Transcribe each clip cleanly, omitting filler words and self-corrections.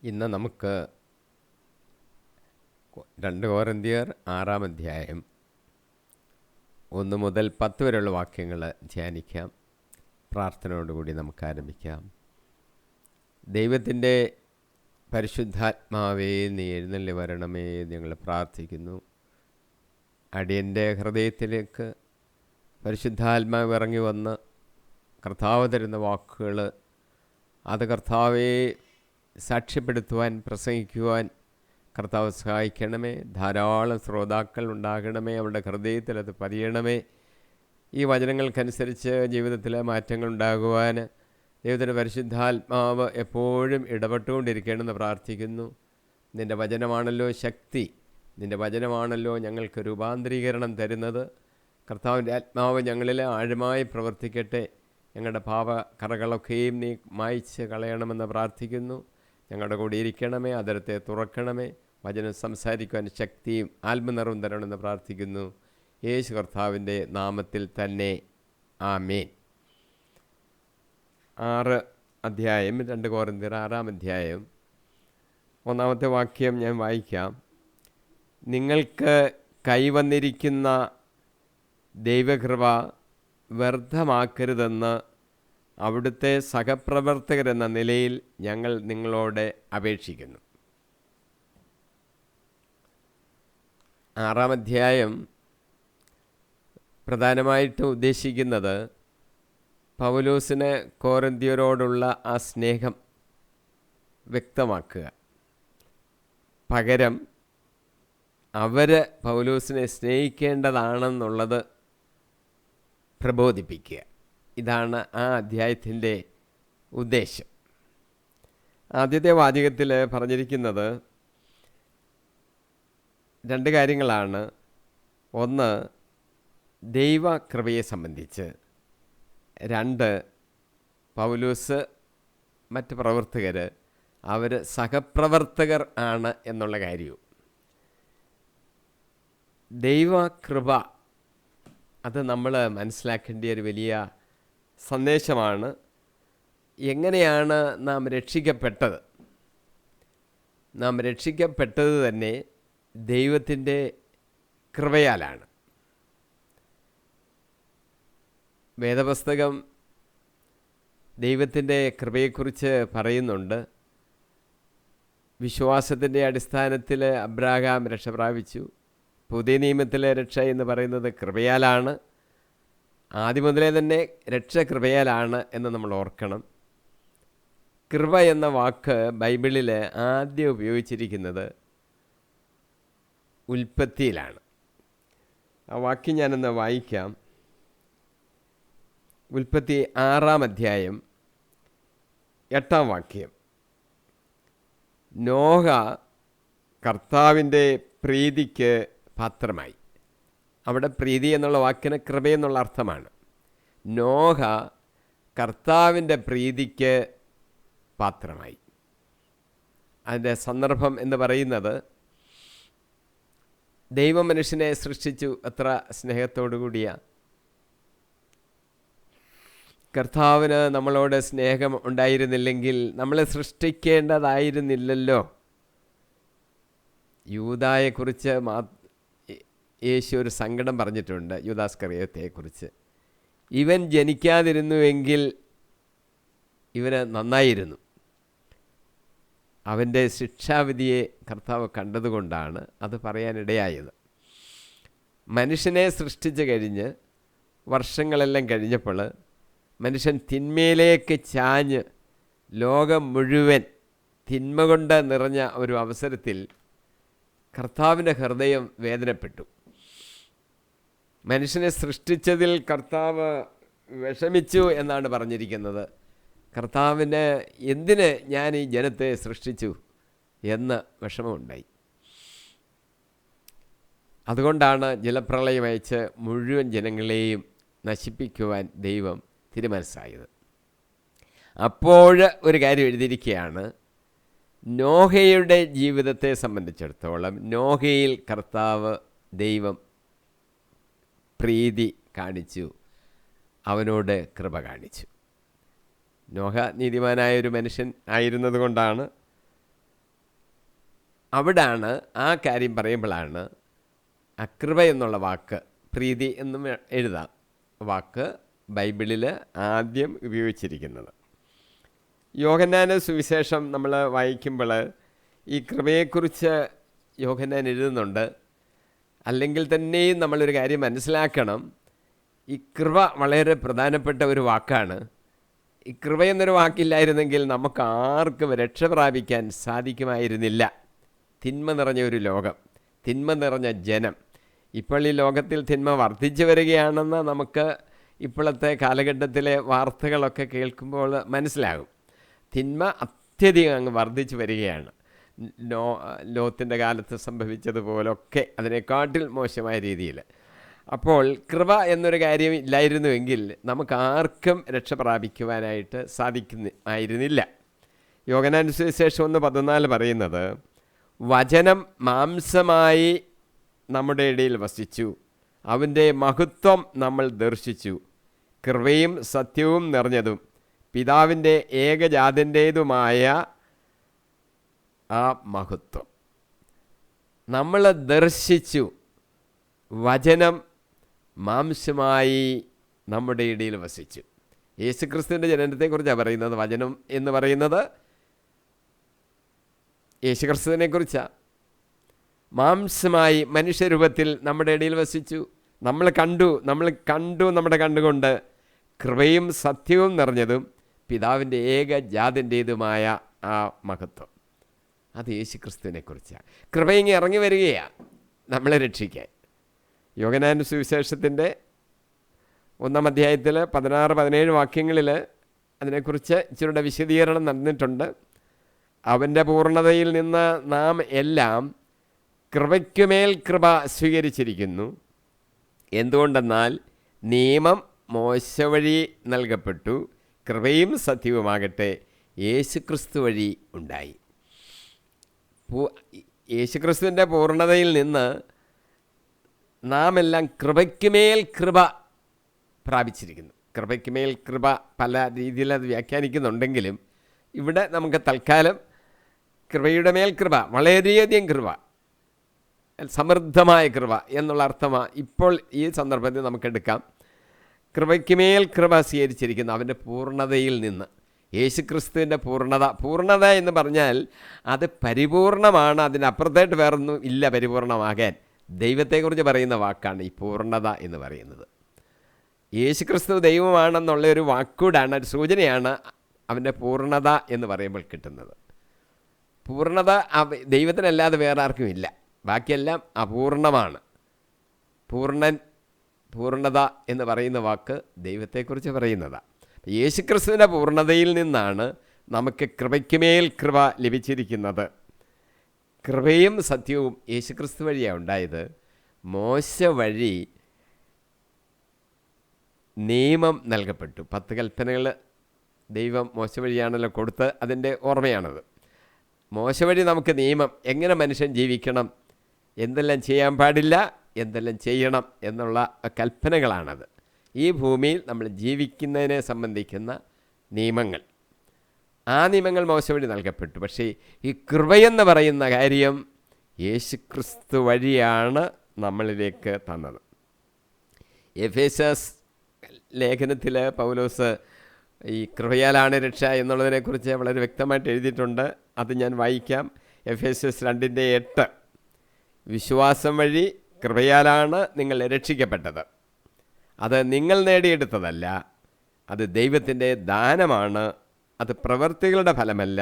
ഇന്ന് നമുക്ക് 2 കൊരിന്ത്യർ 6 അധ്യായം 1 മുതൽ 10 വരെയുള്ള വാക്യങ്ങൾ ധ്യാനിക്കാം. പ്രാർത്ഥനയോടുകൂടി നമുക്ക് ആരംഭിക്കാം. ദൈവത്തിൻ്റെ പരിശുദ്ധാത്മാവേ, നീ എഴുന്നള്ളി വരണമേ ഞങ്ങൾ പ്രാർത്ഥിക്കുന്നു. അടിയൻ്റെ ഹൃദയത്തിലേക്ക് പരിശുദ്ധാത്മാവ് ഇറങ്ങി വന്ന് കർത്താവ് തരുന്ന വാക്കുകൾ അത് കർത്താവെ സാക്ഷ്യപ്പെടുത്തുവാൻ, പ്രസംഗിക്കുവാൻ കർത്താവ് സഹായിക്കണമേ. ധാരാളം ശ്രോതാക്കൾ ഉണ്ടാകണമേ. അവരുടെ ഹൃദയത്തിൽ അത് പതിയണമേ. ഈ വചനങ്ങൾക്കനുസരിച്ച് ജീവിതത്തിലെ മാറ്റങ്ങൾ ഉണ്ടാകുവാൻ ദൈവത്തിൻ്റെ പരിശുദ്ധാത്മാവ് എപ്പോഴും ഇടപെട്ടുകൊണ്ടിരിക്കണമെന്ന് പ്രാർത്ഥിക്കുന്നു. നിൻ്റെ വചനമാണല്ലോ ശക്തി, നിൻ്റെ വചനമാണല്ലോ ഞങ്ങൾക്ക് രൂപാന്തരീകരണം തരുന്നത്. കർത്താവിൻ്റെ ആത്മാവ് ഞങ്ങളിൽ ആഴമായി പ്രവർത്തിക്കട്ടെ. ഞങ്ങളുടെ പാപക്കറകളൊക്കെയും നീ മായ്ച്ച് കളയണമെന്ന് പ്രാർത്ഥിക്കുന്നു. ഞങ്ങളുടെ കൂടെ ഇരിക്കണമേ, അതിരത്തെ തുറക്കണമേ. വചനം സംസാരിക്കുവാൻ ശക്തിയും ആത്മനിറവും തരണമെന്ന് പ്രാർത്ഥിക്കുന്നു. യേശു കർത്താവിൻ്റെ നാമത്തിൽ തന്നെ, ആമേൻ. 6 അധ്യായം 2 കൊരിന്ത്യർ 6 അധ്യായം 1 വാക്യം ഞാൻ വായിക്കാം. നിങ്ങൾക്ക് കൈവന്നിരിക്കുന്ന ദൈവകൃപ വ്യർത്ഥമാക്കരുതെന്ന് അവിടുത്തെ സഹപ്രവർത്തകരെന്ന നിലയിൽ ഞങ്ങൾ നിങ്ങളോട് അപേക്ഷിക്കുന്നു. 6 അധ്യായം പ്രധാനമായിട്ടും ഉദ്ദേശിക്കുന്നത് പൗലോസിന് കൊരിന്ത്യരോടുള്ള ആ സ്നേഹം വ്യക്തമാക്കുക, പകരം അവർ പൗലോസിനെ സ്നേഹിക്കേണ്ടതാണെന്നുള്ളത് പ്രബോധിപ്പിക്കുക. ഇതാണ് ആ അധ്യായത്തിൻ്റെ ഉദ്ദേശം. ആദ്യത്തെ വാചകത്തിൽ പറഞ്ഞിരിക്കുന്നത് 2 കാര്യങ്ങളാണ്. ഒന്ന്, ദൈവകൃപയെ സംബന്ധിച്ച്. 2, പൗലോസ് മറ്റ് പ്രവർത്തകർ അവർ സഹപ്രവർത്തകർ ആണ് എന്നുള്ള കാര്യവും. ദൈവകൃപ അത് നമ്മൾ മനസ്സിലാക്കേണ്ട ഒരു വലിയ സന്ദേശമാണ്. എങ്ങനെയാണ് നാം രക്ഷിക്കപ്പെട്ടത്? നാം രക്ഷിക്കപ്പെട്ടത് തന്നെ ദൈവത്തിൻ്റെ കൃപയാലാണ്. വേദപുസ്തകം ദൈവത്തിൻ്റെ കൃപയെക്കുറിച്ച് പറയുന്നുണ്ട്. വിശ്വാസത്തിൻ്റെ അടിസ്ഥാനത്തിൽ അബ്രാഹാം രക്ഷ പ്രാപിച്ചു. പുതിയ നിയമത്തിലെ രക്ഷ എന്ന് പറയുന്നത് കൃപയാലാണ്. ആദ്യം മുതലേ തന്നെ രക്ഷ കൃപയാലാണ് എന്ന് നമ്മൾ ഓർക്കണം. കൃപ എന്ന വാക്ക് ബൈബിളിൽ ആദ്യം ഉപയോഗിച്ചിരിക്കുന്നത് ഉൽപ്പത്തിയിലാണ്. ആ വാക്യം ഞാനൊന്ന് വായിക്കാം. ഉൽപ്പത്തി 6 അധ്യായം 8 വാക്യം. നോഹ കർത്താവിൻ്റെ പ്രീതിക്ക് പാത്രമായി. അവിടെ പ്രീതി എന്നുള്ള വാക്കിന് കൃപയെന്നുള്ള അർത്ഥമാണ്. നോഹ കർത്താവിൻ്റെ പ്രീതിക്ക് പാത്രമായി. അതിൻ്റെ സന്ദർഭം എന്ന് പറയുന്നത്, ദൈവം മനുഷ്യനെ സൃഷ്ടിച്ചു. എത്ര സ്നേഹത്തോടു കൂടിയ കർത്താവിന് നമ്മളോട് സ്നേഹം ഉണ്ടായിരുന്നില്ലെങ്കിൽ നമ്മളെ സൃഷ്ടിക്കേണ്ടതായിരുന്നില്ലല്ലോ. യൂദായെക്കുറിച്ച് യേശു ഒരു സങ്കടം പറഞ്ഞിട്ടുണ്ട്, യൂദാസ്കറിയോത്തെക്കുറിച്ച്. ഇവൻ ജനിക്കാതിരുന്നുവെങ്കിൽ ഇവന് നന്നായിരുന്നു. അവൻ്റെ ശിക്ഷാവിധിയെ കർത്താവ് കണ്ടതുകൊണ്ടാണ് അത് പറയാനിടയായത്. മനുഷ്യനെ സൃഷ്ടിച്ച് കഴിഞ്ഞ് വർഷങ്ങളെല്ലാം കഴിഞ്ഞപ്പോൾ മനുഷ്യൻ തിന്മയിലേക്ക് ചാഞ്ഞ് ലോകം മുഴുവൻ തിന്മ കൊണ്ട് നിറഞ്ഞ ഒരു അവസരത്തിൽ കർത്താവിൻ്റെ ഹൃദയം വേദനപ്പെട്ടു. മനുഷ്യനെ സൃഷ്ടിച്ചതിൽ കർത്താവ് വിഷമിച്ചു എന്നാണ് പറഞ്ഞിരിക്കുന്നത്. കർത്താവിന് എന്തിന് ഞാൻ ഈ ജനത്തെ സൃഷ്ടിച്ചു എന്ന് വിഷമമുണ്ടായി. അതുകൊണ്ടാണ് ജലപ്രളയം അയച്ച് മുഴുവൻ ജനങ്ങളെയും നശിപ്പിക്കുവാൻ ദൈവം തീരുമാനിച്ചത്. അപ്പോൾ ഒരു കാര്യം എഴുതിയിരിക്കുകയാണ്, നോഹയുടെ ജീവിതത്തെ സംബന്ധിച്ചിടത്തോളം നോഹയിൽ കർത്താവ് ദൈവം പ്രീതി കാണിച്ചു, അവനോട് കൃപ കാണിച്ചു. നോഹ നീതിമാനായൊരു മനുഷ്യൻ ആയിരുന്നത് കൊണ്ടാണ് അവിടാണ് ആ കാര്യം പറയുമ്പോഴാണ് കൃപ എന്നുള്ള വാക്ക്, പ്രീതി എന്നും എഴുതാം, വാക്ക് ബൈബിളിൽ ആദ്യം ഉപയോഗിച്ചിരിക്കുന്നത്. യോഹന്നാൻ്റെ സുവിശേഷം നമ്മൾ വായിക്കുമ്പോൾ ഈ കൃപയെക്കുറിച്ച് യോഹന്നാൻ എഴുതുന്നുണ്ട്. അല്ലെങ്കിൽ തന്നെയും നമ്മളൊരു കാര്യം മനസ്സിലാക്കണം, ഈ കൃപ വളരെ പ്രധാനപ്പെട്ട ഒരു വാക്കാണ്. ഈ കൃപ എന്നൊരു വാക്കില്ലായിരുന്നെങ്കിൽ നമുക്ക് ആർക്കും രക്ഷ പ്രാപിക്കാൻ സാധിക്കുമായിരുന്നില്ല. തിന്മ നിറഞ്ഞ ഒരു ലോകം, തിന്മ നിറഞ്ഞ ജനം. ഇപ്പോൾ ഈ ലോകത്തിൽ തിന്മ വർദ്ധിച്ചു വരികയാണെന്ന് നമുക്ക് ഇപ്പോഴത്തെ കാലഘട്ടത്തിലെ വാർത്തകളൊക്കെ കേൾക്കുമ്പോൾ മനസ്സിലാകും. തിന്മ അത്യധികം അങ്ങ് വർദ്ധിച്ചു വരികയാണ്. ലോത്തിൻ്റെ കാലത്ത് സംഭവിച്ചതുപോലൊക്കെ അതിനെക്കാട്ടിൽ മോശമായ രീതിയിൽ. അപ്പോൾ കൃപ എന്നൊരു കാര്യം ഇല്ലായിരുന്നുവെങ്കിൽ നമുക്ക് ആർക്കും രക്ഷ പ്രാപിക്കുവാനായിട്ട് സാധിക്കുമായിരുന്നില്ല. യോഹന്നാന്റെ സുവിശേഷം 1:14 പറയുന്നത്, വചനം മാംസമായി നമ്മുടെ ഇടയിൽ വസിച്ചു, അവൻ്റെ മഹത്വം നമ്മൾ ദർശിച്ചു, കൃപയും സത്യവും നിറഞ്ഞതും പിതാവിൻ്റെ ഏകജാതൻ്റേതുമായ ആ മഹത്വം നമ്മൾ ദർശിച്ചു. വചനം മാംസമായി നമ്മുടെ ഇടയിൽ വസിച്ചു. യേശുക്രിസ്തുവിൻ്റെ ജനനത്തെക്കുറിച്ചാണ് പറയുന്നത്. വചനം എന്ന് പറയുന്നത് യേശുക്രിസ്തുവിനെക്കുറിച്ചാണ്. മാംസമായി മനുഷ്യരൂപത്തിൽ നമ്മുടെ ഇടയിൽ വസിച്ചു. നമ്മൾ കണ്ടു നമ്മുടെ കണ്ടുകൊണ്ട് കൃപയും സത്യവും നിറഞ്ഞതും പിതാവിൻ്റെ ഏകജാതൻ്റേതുമായ ആ മഹത്വം. അത് യേശുക്രിസ്തുവിനെക്കുറിച്ചാണ്. കൃപ ഇങ്ങനെ ഇറങ്ങി വരികയാണ് നമ്മളെ രക്ഷിക്കാൻ. യോഹന്നാന്റെ സുവിശേഷത്തിൻ്റെ 1-ാം അധ്യായത്തിൽ 16-17 വാക്യങ്ങളിൽ അതിനെക്കുറിച്ച് ഇച്ചിരിയുടെ വിശദീകരണം നടന്നിട്ടുണ്ട്. അവൻ്റെ പൂർണ്ണതയിൽ നിന്ന് നാം എല്ലാം കൃപയ്ക്കുമേൽ കൃപ സ്വീകരിച്ചിരിക്കുന്നു. എന്തുകൊണ്ടെന്നാൽ നിയമം മോശ വഴി നൽകപ്പെട്ടു, കൃപയും സത്യവുമാകട്ടെ യേശുക്രിസ്തു വഴി ഉണ്ടായി. യേശുക്രിസ്തുവിൻ്റെ പൂർണ്ണതയിൽ നിന്ന് നാം എല്ലാം കൃപയ്ക്കുമേൽ കൃപ പ്രാപിച്ചിരിക്കുന്നു. കൃപയ്ക്കുമേൽ കൃപ പല രീതിയിൽ അത് വ്യാഖ്യാനിക്കുന്നുണ്ടെങ്കിലും ഇവിടെ നമുക്ക് തൽക്കാലം കൃപയുടെ മേൽ കൃപ, വളരെയധികം കൃപ, സമൃദ്ധമായ കൃപ എന്നുള്ള അർത്ഥമാണ് ഇപ്പോൾ ഈ സന്ദർഭത്തിൽ നമുക്കെടുക്കാം. കൃപയ്ക്കുമേൽ കൃപ സ്വീകരിച്ചിരിക്കുന്നു അവൻ്റെ പൂർണ്ണതയിൽ നിന്ന്. യേശുക്രിസ്തുവിൻ്റെ പൂർണ്ണത എന്ന് പറഞ്ഞാൽ അത് പരിപൂർണമാണ്. അതിനപ്പുറത്തായിട്ട് വേറൊന്നും ഇല്ല പരിപൂർണമാകാൻ. ദൈവത്തെക്കുറിച്ച് പറയുന്ന വാക്കാണ് ഈ പൂർണ്ണത എന്ന് പറയുന്നത്. യേശുക്രിസ്തു ദൈവമാണെന്നുള്ള ഒരു വാക്കൂടാണ്, ഒരു സൂചനയാണ് അവൻ്റെ പൂർണ്ണത എന്ന് പറയുമ്പോൾ കിട്ടുന്നത്. പൂർണ്ണത ദൈവത്തിനല്ലാതെ വേറെ ആർക്കും ഇല്ല. ബാക്കിയെല്ലാം അപൂർണമാണ്. പൂർണ്ണത എന്ന് പറയുന്ന വാക്ക് ദൈവത്തെക്കുറിച്ച് പറയുന്നതാണ്. യേശുക്രിസ്തുവിൻ്റെ പൂർണ്ണതയിൽ നിന്നാണ് നമുക്ക് കൃപയ്ക്കുമേൽ കൃപ ലഭിച്ചിരിക്കുന്നത്. കൃപയും സത്യവും യേശുക്രിസ്തു വഴിയാണ് ഉണ്ടായത്. മോശ വഴി നിയമം നൽകപ്പെട്ടു. 10 കൽപ്പനകൾ ദൈവം മോശ വഴിയാണല്ലോ കൊടുത്ത്, അതിൻ്റെ ഓർമ്മയാണത്. മോശ വഴി നമുക്ക് നിയമം, എങ്ങനെ മനുഷ്യൻ ജീവിക്കണം, എന്തെല്ലാം ചെയ്യാൻ പാടില്ല, എന്തെല്ലാം ചെയ്യണം എന്നുള്ള കൽപ്പനകളാണത്. ഈ ഭൂമിയിൽ നമ്മൾ ജീവിക്കുന്നതിനെ സംബന്ധിക്കുന്ന നിയമങ്ങൾ. ആ നിയമങ്ങൾ മോശ വഴി നൽകപ്പെട്ടു. പക്ഷേ ഈ കൃപയെന്ന് പറയുന്ന കാര്യം യേശുക്രിസ്തു വഴിയാണ് നമ്മളിലേക്ക് തന്നത്. എഫേസ്യസ് ലേഖനത്തിൽ പൗലോസ് ഈ കൃപയാലാണ് രക്ഷ എന്നുള്ളതിനെക്കുറിച്ച് വളരെ വ്യക്തമായിട്ട് എഴുതിയിട്ടുണ്ട്. അത് ഞാൻ വായിക്കാം. എഫേസ്യസ് 2:8, വിശ്വാസം വഴി കൃപയാലാണ് നിങ്ങൾ രക്ഷിക്കപ്പെട്ടത്, അത് നിങ്ങൾ നേടിയെടുത്തതല്ല, അത് ദൈവത്തിൻ്റെ ദാനമാണ്, അത് പ്രവൃത്തികളുടെ ഫലമല്ല,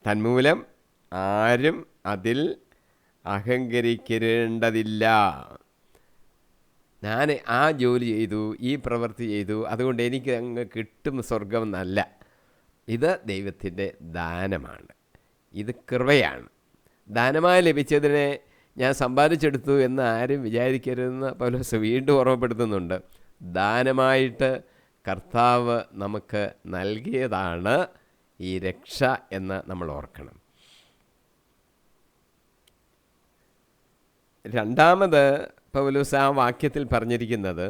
തന്മൂലം ആരും അതിൽ അഹങ്കരിക്കേണ്ടതില്ല. ഞാൻ ആ ജോലി ചെയ്തു, ഈ പ്രവൃത്തി ചെയ്തു, അതുകൊണ്ട് എനിക്ക് അങ്ങ് കിട്ടും സ്വർഗം എന്നല്ല. ഇത് ദൈവത്തിൻ്റെ ദാനമാണ്, ഇത് കൃപയാണ്. ദാനമായി ലഭിച്ചതിനെ ഞാൻ സമ്പാദിച്ചെടുത്തു എന്ന് ആരും വിചാരിക്കരുതെന്ന് പൗലോസ് വീണ്ടും ഓർമ്മപ്പെടുത്തുന്നുണ്ട്. ദാനമായിട്ട് കർത്താവ് നമുക്ക് നൽകിയതാണ് ഈ രക്ഷ എന്ന് നമ്മൾ ഓർക്കണം. രണ്ടാമത് പൗലോസ് ആ വാക്യത്തിൽ പറഞ്ഞിരിക്കുന്നത്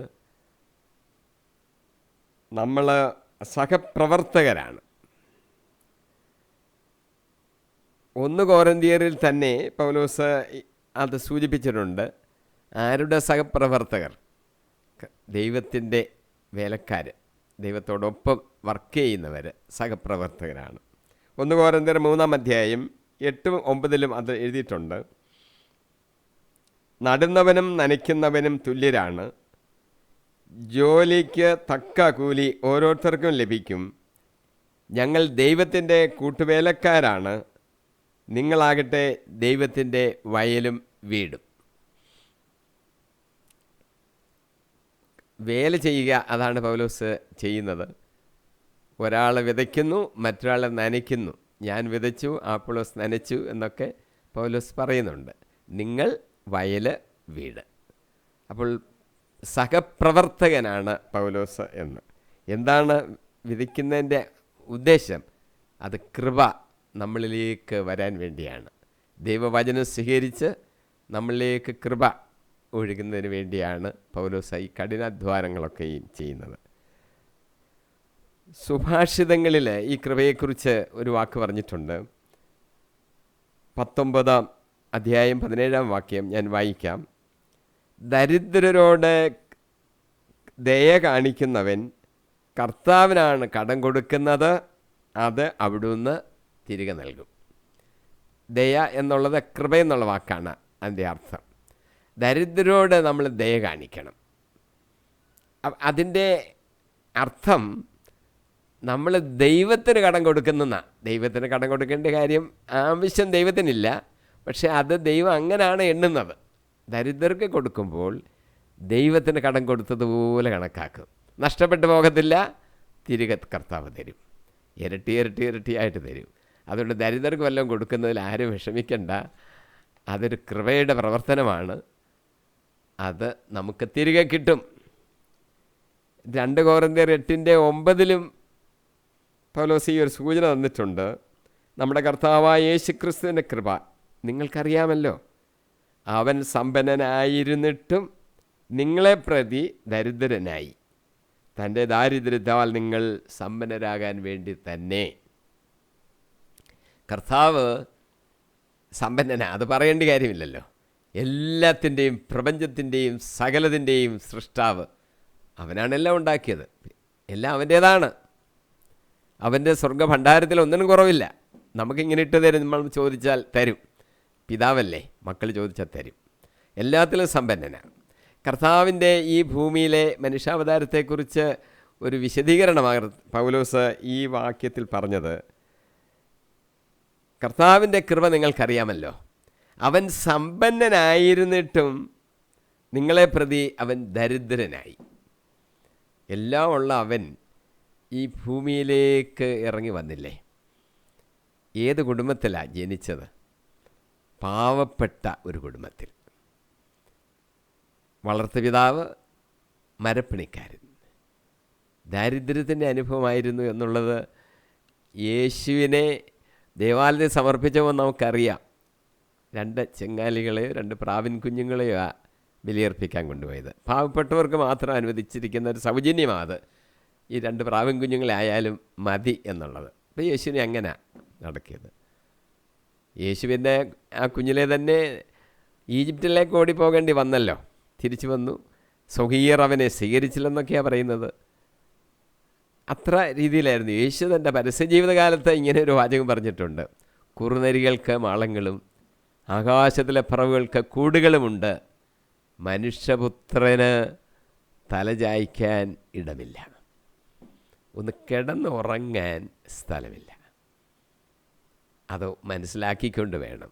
നമ്മൾ സഹപ്രവർത്തകരാണ്. 1 കൊരിന്ത്യരിൽ തന്നെ പൗലോസ് അത് സൂചിപ്പിച്ചിട്ടുണ്ട്. ആരുടെ സഹപ്രവർത്തകർ? ദൈവത്തിൻ്റെ വേലക്കാർ, ദൈവത്തോടൊപ്പം വർക്ക് ചെയ്യുന്നവർ സഹപ്രവർത്തകരാണ്. 1 കൊരിന്ത്യർ 3-ാം അധ്യായം 8-9 അത് എഴുതിയിട്ടുണ്ട്. നടുന്നവനും നനയ്ക്കുന്നവനും തുല്യരാണ്, ജോലിക്ക് തക്ക കൂലി ഓരോരുത്തർക്കും ലഭിക്കും. ഞങ്ങൾ ദൈവത്തിൻ്റെ കൂട്ടുവേലക്കാരാണ്, നിങ്ങളാകട്ടെ ദൈവത്തിൻ്റെ വയലും വീടും. വേല ചെയ്യുക, അതാണ് പൗലോസ് ചെയ്യുന്നത്. ഒരാൾ വിതയ്ക്കുന്നു, മറ്റൊരാൾ നനയ്ക്കുന്നു. ഞാൻ വിതച്ചു, അപ്പൊല്ലോസ് നനച്ചു എന്നൊക്കെ പൗലോസ് പറയുന്നുണ്ട്. നിങ്ങൾ വയൽ വീട്. അപ്പോൾ സഹപ്രവർത്തകനാണ് പൗലോസ് എന്ന്. എന്താണ് വിധിക്കുന്നതിൻ്റെ ഉദ്ദേശം? അത് കൃപ നമ്മളിലേക്ക് വരാൻ വേണ്ടിയാണ്. ദൈവവചനം സ്വീകരിച്ച് നമ്മളിലേക്ക് കൃപ ഒഴുകുന്നതിന് വേണ്ടിയാണ് പൗലോസ് ഈ കഠിനാധ്വാനങ്ങളൊക്കെയും ചെയ്യുന്നത്. സുഭാഷിതങ്ങളിൽ ഈ കൃപയെക്കുറിച്ച് ഒരു വാക്ക് പറഞ്ഞിട്ടുണ്ട്. 19-ാം അധ്യായം 17-ാം വാക്യം ഞാൻ വായിക്കാം. ദരിദ്രരോട് ദയ കാണിക്കുന്നവൻ കർത്താവിനാണ് കടം കൊടുക്കുന്നത്, അത് അവിടുന്ന് തിരികെ നൽകും. ദയ എന്നുള്ളത് കൃപ എന്നുള്ള വാക്കാണ് അതിൻ്റെ അർത്ഥം. ദരിദ്രരോട് നമ്മൾ ദയ കാണിക്കണം. അതിൻ്റെ അർത്ഥം നമ്മൾ ദൈവത്തിന് കടം കൊടുക്കുന്നതാണ്. ദൈവത്തിന് കടം കൊടുക്കേണ്ട കാര്യം ആവശ്യം ദൈവത്തിനില്ല, പക്ഷെ അത് ദൈവം അങ്ങനെയാണ് എണ്ണുന്നത്. ദരിദ്രർക്ക് കൊടുക്കുമ്പോൾ ദൈവത്തിന് കടം കൊടുത്തതുപോലെ കണക്കാക്കും. നഷ്ടപ്പെട്ടു പോകത്തില്ല, തിരികെ കർത്താവ് തരും, ഇരട്ടി ഇരട്ടി ഇരട്ടിയായിട്ട് തരും. അതുകൊണ്ട് ദരിദ്രർക്ക് വല്ലതും കൊടുക്കുന്നതിൽ ആരും വിഷമിക്കണ്ട. അതൊരു കൃപയുടെ പ്രവർത്തനമാണ്, അത് നമുക്ക് തിരികെ കിട്ടും. 2 കൊരിന്ത്യർ 8:9 പൗലോസ് ഈ ഒരു സൂചന തന്നിട്ടുണ്ട്. നമ്മുടെ കർത്താവായ യേശുക്രിസ്തുവിൻ്റെ കൃപ നിങ്ങൾക്കറിയാമല്ലോ. അവൻ സമ്പന്നനായിരുന്നിട്ടും നിങ്ങളെ പ്രതി ദരിദ്രനായി, തൻ്റെ ദാരിദ്ര്യത്താൽ നിങ്ങൾ സമ്പന്നരാകാൻ വേണ്ടി തന്നെ. കർത്താവ് സമ്പന്നനാ, അത് പറയേണ്ട കാര്യമില്ലല്ലോ. എല്ലാത്തിൻ്റെയും പ്രപഞ്ചത്തിൻ്റെയും സകലത്തിൻ്റെയും സൃഷ്ടാവ് അവനാണ്. എല്ലാം ഉണ്ടാക്കിയത്, എല്ലാം അവൻ്റേതാണ്. അവൻ്റെ സ്വർഗ്ഗഭണ്ഡാരത്തിൽ ഒന്നിനും കുറവില്ല. നമുക്കിങ്ങനെ ഇട്ട് തരും, നമ്മൾ ചോദിച്ചാൽ തരും. പിതാവല്ലേ, മക്കൾ ചോദിച്ചാൽ തരും. എല്ലാത്തിലും സമ്പന്നനാണ്. കർത്താവിൻ്റെ ഈ ഭൂമിയിലെ മനുഷ്യാവതാരത്തെക്കുറിച്ച് ഒരു വിശദീകരണമാണ് പൗലോസ് ഈ വാക്യത്തിൽ പറഞ്ഞത്. കർത്താവിൻ്റെ കൃപ നിങ്ങൾക്കറിയാമല്ലോ. അവൻ സമ്പന്നനായിരുന്നിട്ടും നിങ്ങളെ പ്രതി അവൻ ദരിദ്രനായി. എല്ലാം ഉള്ള അവൻ ഈ ഭൂമിയിലേക്ക് ഇറങ്ങി വന്നില്ലേ? ഏത് കുടുംബത്തിലാണ് ജനിച്ചത്? പാവപ്പെട്ട ഒരു കുടുംബത്തിൽ. വളർത്തുപിതാവ് മരപ്പണിക്കാരൻ. ദാരിദ്ര്യത്തിൻ്റെ അനുഭവമായിരുന്നു എന്നുള്ളത് യേശുവിനെ ദേവാലയത്തിൽ സമർപ്പിച്ചപ്പോൾ നമുക്കറിയാം. 2 ചെങ്ങാലികളെയോ 2 പ്രാവിൻ കുഞ്ഞുങ്ങളെയോ ബലിയർപ്പിക്കാൻ കൊണ്ടുപോയത്. പാവപ്പെട്ടവർക്ക് മാത്രം അനുവദിച്ചിരിക്കുന്ന ഒരു സൗജന്യമാണ് ഈ 2 പ്രാവിൻ കുഞ്ഞുങ്ങളെ ആയാലും മതി എന്നുള്ളത്. അപ്പോൾ യേശുവിനെ അങ്ങനെ നടക്കിയത്. യേശുവിൻ്റെ ആ കുഞ്ഞിലെ തന്നെ ഈജിപ്തിലേക്ക് ഓടിപ്പോകേണ്ടി വന്നല്ലോ. തിരിച്ചു വന്നു. സ്വകീയർ അവനെ സ്വീകരിച്ചില്ലെന്നൊക്കെയാണ് പറയുന്നത്. അത്ര രീതിയിലായിരുന്നു. യേശു തൻ്റെ പരസ്യജീവിതകാലത്ത് ഇങ്ങനെ ഒരു വാചകം പറഞ്ഞിട്ടുണ്ട്. കുറുനരികൾക്ക് മാളങ്ങളും ആകാശത്തിലെ പറവുകൾക്ക് കൂടുകളുമുണ്ട്, മനുഷ്യപുത്രന് തലചായ്ക്കാൻ ഇടമില്ല, ഒന്ന് കിടന്നുറങ്ങാൻ സ്ഥലമില്ല. അത് മനസ്സിലാക്കിക്കൊണ്ട് വേണം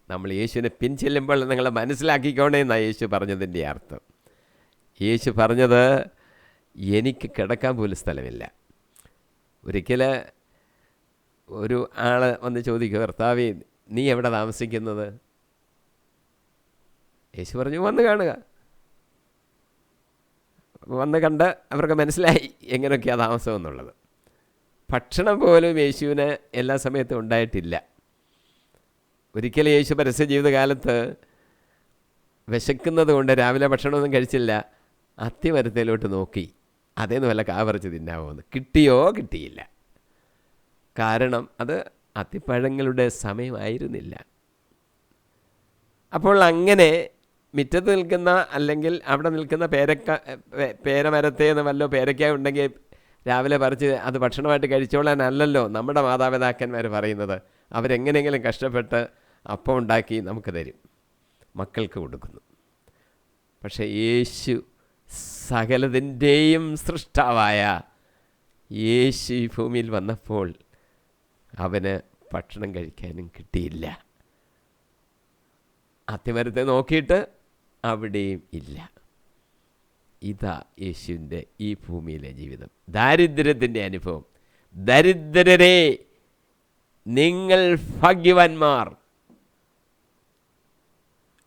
നമ്മൾ യേശുവിനെ പിൻചെല്ലുമ്പോൾ നിങ്ങൾ മനസ്സിലാക്കിക്കോണേ എന്നാണ് യേശു പറഞ്ഞതിൻ്റെ അർത്ഥം. യേശു പറഞ്ഞത് എനിക്ക് കിടക്കാൻ പോലും സ്ഥലമില്ല. ഒരിക്കൽ ഒരു ആൾ വന്ന് ചോദിക്കുക, കർത്താവേ നീ എവിടെ താമസിക്കുന്നത്? യേശു പറഞ്ഞു, വന്ന് കാണുക. വന്ന് കണ്ട് അവർക്ക് മനസ്സിലായി എങ്ങനെയൊക്കെയാണ് താമസം എന്നുള്ളത്. ഭക്ഷണം പോലും യേശുവിന് എല്ലാ സമയത്തും ഉണ്ടായിട്ടില്ല. ഒരിക്കലും യേശു പരസ്യ ജീവിതകാലത്ത് വിശക്കുന്നത് കൊണ്ട് രാവിലെ ഭക്ഷണമൊന്നും കഴിച്ചില്ല. അത്തിമരത്തിലോട്ട് നോക്കി, അതേന്ന് വല്ല കാ പറിച്ച് തിന്നാമോന്ന്. കിട്ടിയോ? കിട്ടിയില്ല. കാരണം അത് അത്തിപ്പഴങ്ങളുടെ സമയമായിരുന്നില്ല. അപ്പോൾ അങ്ങനെ മുറ്റത്ത് നിൽക്കുന്ന അല്ലെങ്കിൽ അവിടെ നിൽക്കുന്ന പേരമരത്തേന്ന് വല്ലോ പേരയ്ക്ക ഉണ്ടെങ്കിൽ രാവിലെ പറിച്ച് അത് ഭക്ഷണമായിട്ട് കഴിച്ചോളാനല്ലല്ലോ നമ്മുടെ മാതാപിതാക്കന്മാർ പറയുന്നത്. അവരെങ്ങനെയെങ്കിലും കഷ്ടപ്പെട്ട് അപ്പം ഉണ്ടാക്കി നമുക്ക് തരും, മക്കൾക്ക് കൊടുക്കുന്നു. പക്ഷേ യേശു, സകലതിൻ്റെയും സൃഷ്ടാവായ യേശു ഈ ഭൂമിയിൽ വന്നപ്പോൾ അവന് ഭക്ഷണം കഴിക്കാനും കിട്ടിയില്ല. അത്തിമരത്തെ നോക്കിയിട്ട് അവിടെയും ഇല്ല. ഇതാ യേശുവിൻ്റെ ഈ ഭൂമിയിലെ ജീവിതം, ദാരിദ്ര്യത്തിൻ്റെ അനുഭവം. ദരിദ്രരെ നിങ്ങൾ ഭാഗ്യവാന്മാർ,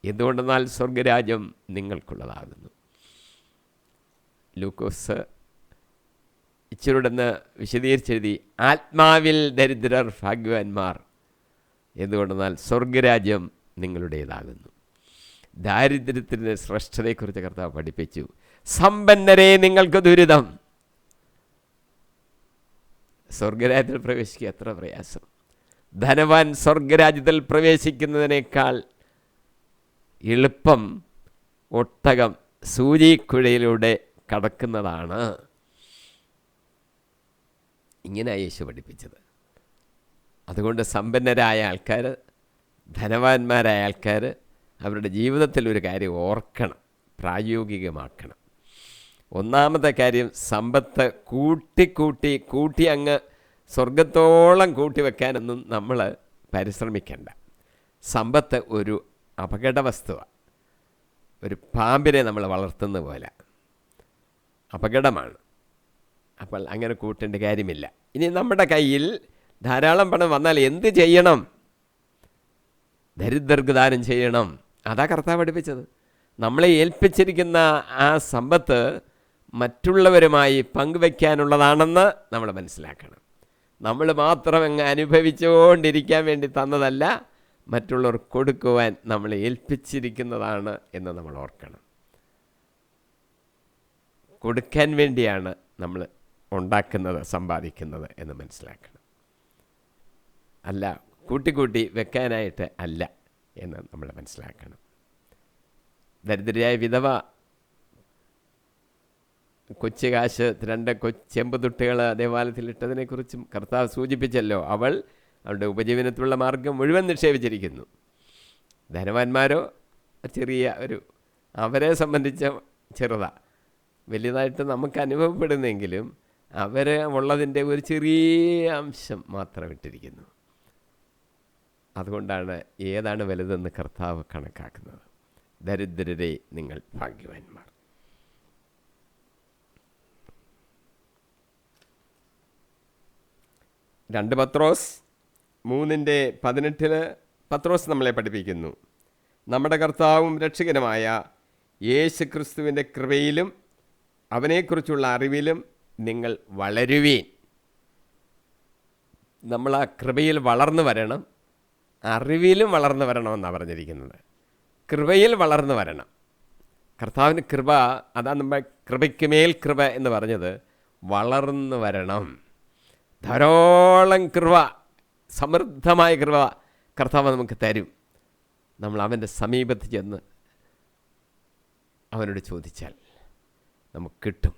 എന്തുകൊണ്ടെന്നാൽ സ്വർഗരാജ്യം നിങ്ങൾക്കുള്ളതാകുന്നു. ലൂക്കോസ് ഇച്ചിരൂടെന്ന് വിശദീകരിച്ചെഴുതി, ആത്മാവിൽ ദരിദ്രർ ഭാഗ്യവാന്മാർ, എന്തുകൊണ്ടെന്നാൽ സ്വർഗരാജ്യം നിങ്ങളുടേതാകുന്നു. ദാരിദ്ര്യത്തിൻ്റെ ശ്രേഷ്ഠതയെക്കുറിച്ച് കർത്താവ് പഠിപ്പിച്ചു. സമ്പന്നരെ നിങ്ങൾക്ക് ദുരിതം. സ്വർഗരാജ്യത്തിൽ പ്രവേശിക്കുക എത്ര പ്രയാസം. ധനവാൻ സ്വർഗരാജ്യത്തിൽ പ്രവേശിക്കുന്നതിനേക്കാൾ എളുപ്പം ഒട്ടകം സൂചിക്കുഴയിലൂടെ കടക്കുന്നതാണ്. ഇങ്ങനെയാണ് യേശു പഠിപ്പിച്ചത്. അതുകൊണ്ട് സമ്പന്നരായ ആൾക്കാർ, ധനവാന്മാരായ ആൾക്കാർ അവരുടെ ജീവിതത്തിൽ ഒരു കാര്യം ഓർക്കണം, പ്രായോഗികമാക്കണം. ഒന്നാമത്തെ കാര്യം, സമ്പത്ത് കൂട്ടി അങ്ങ് സ്വർഗത്തോളം കൂട്ടി വെക്കാനൊന്നും നമ്മൾ പരിശ്രമിക്കേണ്ട. സമ്പത്ത് ഒരു അപകട വസ്തുവാണ്. ഒരു പാമ്പിനെ നമ്മൾ വളർത്തുന്ന പോലെ അപകടമാണ്. അപ്പോൾ അങ്ങനെ കൂട്ടേണ്ട കാര്യമില്ല. ഇനി നമ്മുടെ കയ്യിൽ ധാരാളം പണം വന്നാൽ എന്ത് ചെയ്യണം? ദരിദ്രർക്ക് ദാനം ചെയ്യണം. അതാ കർത്താവ് പഠിപ്പിച്ചത്. നമ്മളെ ഏൽപ്പിച്ചിരിക്കുന്ന ആ സമ്പത്ത് മറ്റുള്ളവരുമായി പങ്കുവയ്ക്കാനുള്ളതാണെന്ന് നമ്മൾ മനസ്സിലാക്കണം. നമ്മൾ മാത്രം അങ്ങ് അനുഭവിച്ചുകൊണ്ടിരിക്കാൻ വേണ്ടി തന്നതല്ല, മറ്റുള്ളവർ കൊടുക്കുവാൻ നമ്മളെ ഏൽപ്പിച്ചിരിക്കുന്നതാണ് എന്ന് നമ്മൾ ഓർക്കണം. കൊടുക്കാൻ വേണ്ടിയാണ് നമ്മൾ ഉണ്ടാക്കുന്നത്, സമ്പാദിക്കുന്നത് എന്ന് മനസ്സിലാക്കണം. അല്ല, കൂട്ടി വെക്കാനായിട്ട് അല്ല എന്ന് നമ്മൾ മനസ്സിലാക്കണം. ദരിദ്രയായ വിധവ കൊച്ചു കാശ് 2 ചെമ്പുതുട്ടുകൾ ദേവാലയത്തിലിട്ടതിനെക്കുറിച്ചും കർത്താവ് സൂചിപ്പിച്ചല്ലോ. അവളുടെ ഉപജീവനത്തിലുള്ള മാർഗം മുഴുവൻ നിക്ഷേപിച്ചിരിക്കുന്നു. ധനവാന്മാരോ ചെറിയ അവരെ സംബന്ധിച്ച ചെറുതാണ്, വലിയതായിട്ട് നമുക്ക് അനുഭവപ്പെടുന്നെങ്കിലും അവർ ഉള്ളതിൻ്റെ ഒരു ചെറിയ അംശം മാത്രം ഇട്ടിരിക്കുന്നു. അതുകൊണ്ടാണ് ഏതാണ് വലുതെന്ന് കർത്താവ് കണക്കാക്കുന്നത്. ദരിദ്രരെ നിങ്ങൾ ഭാഗ്യവാന്മാർ. രണ്ട് പത്രോസ് 3:18 പത്രോസ് നമ്മളെ പഠിപ്പിക്കുന്നു, നമ്മുടെ കർത്താവും രക്ഷകനുമായ യേശു ക്രിസ്തുവിൻ്റെ കൃപയിലും അവനെക്കുറിച്ചുള്ള അറിവിലും നിങ്ങൾ വളരുവീൻ. നമ്മൾ ആ കൃപയിൽ വളർന്നു വരണം, അറിവിലും വളർന്നു വരണമെന്നാണ് പറഞ്ഞിരിക്കുന്നത്. കൃപയിൽ വളർന്നു വരണം. കർത്താവിന് കൃപ, അതാണ് നമ്മൾ കൃപയ്ക്ക് മേൽ കൃപ എന്ന് പറഞ്ഞത്. വളർന്നു വരണം. ധാരാളം കൃപ, സമൃദ്ധമായ കൃപ കർത്താവ് നമുക്ക് തരും. നമ്മൾ അവൻ്റെ സമീപത്ത് ചെന്ന് അവനോട് ചോദിച്ചാൽ നമുക്ക് കിട്ടും.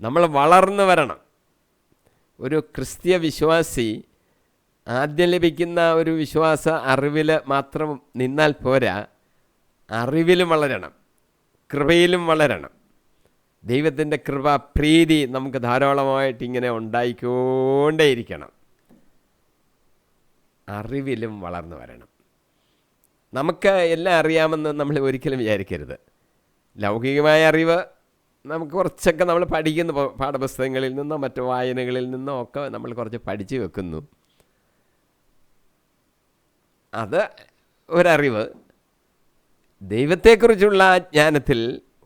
നമ്മൾ വളർന്നു വരണം. ഒരു ക്രിസ്തീയ വിശ്വാസി ആദ്യം ലഭിക്കുന്ന ഒരു വിശ്വാസ അറിവിൽ മാത്രം നിന്നാൽ പോരാ, അറിവിലും വളരണം, കൃപയിലും വളരണം. ദൈവത്തിൻ്റെ കൃപ, പ്രീതി നമുക്ക് ധാരാളമായിട്ട് ഇങ്ങനെ ഉണ്ടായിക്കൊണ്ടേയിരിക്കണം. അറിവിലും വളർന്നു വരണം. നമുക്ക് എല്ലാം അറിയാമെന്ന് നമ്മൾ ഒരിക്കലും വിചാരിക്കരുത്. ലൗകികമായ അറിവ് നമുക്ക് കുറച്ചൊക്കെ നമ്മൾ പഠിക്കുന്ന പാഠപുസ്തകങ്ങളിൽ നിന്നോ മറ്റു വായനകളിൽ നിന്നോ ഒക്കെ നമ്മൾ കുറച്ച് പഠിച്ചു വെക്കുന്നു. അത് ഒരറിവ്. ദൈവത്തെക്കുറിച്ചുള്ള ജ്ഞാനത്തിൽ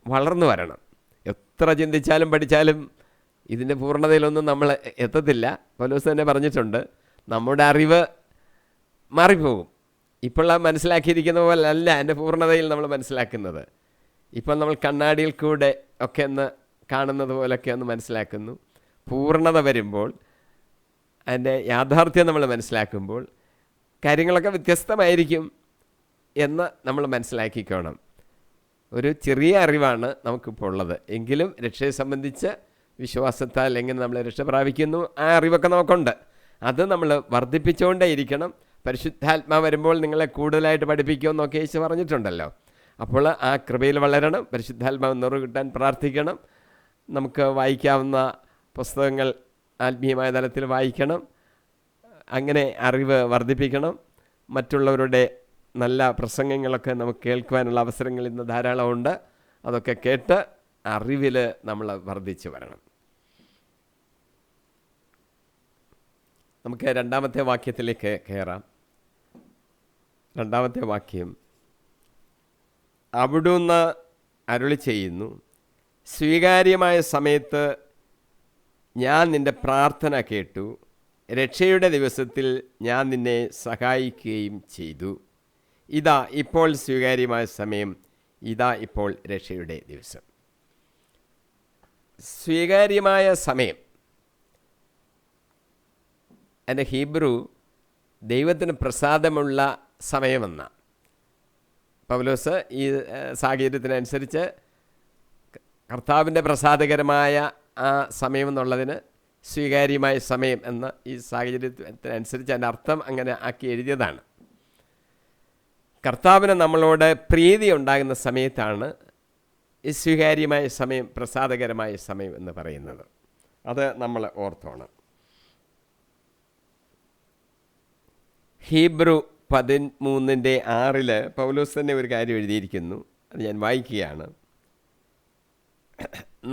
വളർന്നു വരണം. എത്ര ചിന്തിച്ചാലും പഠിച്ചാലും ഇതിൻ്റെ പൂർണ്ണതയിലൊന്നും നമ്മൾ എത്തത്തില്ല. പൗലോസ് തന്നെ പറഞ്ഞിട്ടുണ്ട്, നമ്മുടെ അറിവ് മാറിപ്പോകും. ഇപ്പോൾ മനസ്സിലാക്കിയിരിക്കുന്ന പോലെ അല്ല എൻ്റെ പൂർണ്ണതയിൽ നമ്മൾ മനസ്സിലാക്കുന്നത്. ഇപ്പം നമ്മൾ കണ്ണാടിയിൽ കൂടെ ഒക്കെ ഒന്ന് കാണുന്നത് പോലൊക്കെ ഒന്ന് മനസ്സിലാക്കുന്നു. പൂർണ്ണത വരുമ്പോൾ അതിൻ്റെ യാഥാർത്ഥ്യം നമ്മൾ മനസ്സിലാക്കുമ്പോൾ കാര്യങ്ങളൊക്കെ വ്യത്യസ്തമായിരിക്കും എന്ന് നമ്മൾ മനസ്സിലാക്കിക്കോണം. ഒരു ചെറിയ അറിവാണ് നമുക്കിപ്പോൾ ഉള്ളത്, എങ്കിലും രക്ഷയെ സംബന്ധിച്ച് വിശ്വാസത്താൽ എങ്ങനെ നമ്മൾ രക്ഷ പ്രാപിക്കുന്നു ആ അറിവൊക്കെ നമുക്കുണ്ട്. അത് നമ്മൾ വർദ്ധിപ്പിച്ചുകൊണ്ടേ ഇരിക്കണം. പരിശുദ്ധാത്മാ വരുമ്പോൾ നിങ്ങളെ കൂടുതലായിട്ട് പഠിപ്പിക്കുമെന്നൊക്കെ യേശു പറഞ്ഞിട്ടുണ്ടല്ലോ. അപ്പോൾ ആ കൃപയിൽ വളരണം, പരിശുദ്ധാത്മാവ് നിറവ് കിട്ടാൻ പ്രാർത്ഥിക്കണം. നമുക്ക് വായിക്കാവുന്ന പുസ്തകങ്ങൾ ആത്മീയമായ തലത്തിൽ വായിക്കണം, അങ്ങനെ അറിവ് വർദ്ധിപ്പിക്കണം. മറ്റുള്ളവരുടെ നല്ല പ്രസംഗങ്ങളൊക്കെ നമുക്ക് കേൾക്കുവാനുള്ള അവസരങ്ങൾ ഇന്ന് ധാരാളമുണ്ട്. അതൊക്കെ കേട്ട് അറിവിൽ നമ്മൾ വർദ്ധിച്ചു വരണം. നമുക്ക് രണ്ടാമത്തെ വാക്യത്തിലേക്ക് കയറാം. രണ്ടാമത്തെ വാക്യം, അവിടുന്ന് അരുളി ചെയ്യുന്നു, സ്വീകാര്യമായ സമയത്ത് ഞാൻ നിൻ്റെ പ്രാർത്ഥന കേട്ടു, രക്ഷയുടെ ദിവസത്തിൽ ഞാൻ നിന്നെ സഹായിക്കുകയും ചെയ്തു. ഇതാ ഇപ്പോൾ സ്വീകാര്യമായ സമയം, ഇതാ ഇപ്പോൾ രക്ഷയുടെ ദിവസം. സ്വീകാര്യമായ സമയം, അതിൻ്റെ ഹീബ്രു ദൈവത്തിന് പ്രസാദമുള്ള സമയമെന്ന. പൗലോസ് ഈ സാഹചര്യത്തിനനുസരിച്ച് കർത്താവിൻ്റെ പ്രസാദകരമായ ആ സമയം എന്നുള്ളതിന് സ്വീകാര്യമായ സമയം എന്ന ഈ സാഹചര്യത്തിനനുസരിച്ച് അതിൻ്റെ അർത്ഥം അങ്ങനെ ആക്കി എഴുതിയതാണ്. കർത്താവിന് നമ്മളോട് പ്രീതി ഉണ്ടാകുന്ന സമയത്താണ് ഈ സ്വീകാര്യമായ സമയം, പ്രസാദകരമായ സമയം എന്ന് പറയുന്നത്. അത് നമ്മൾ ഓർത്തോണം. ഹീബ്രു 13:6 പൗലോസ് തന്നെ ഒരു കാര്യം എഴുതിയിരിക്കുന്നു. അത് ഞാൻ വായിക്കുകയാണ്.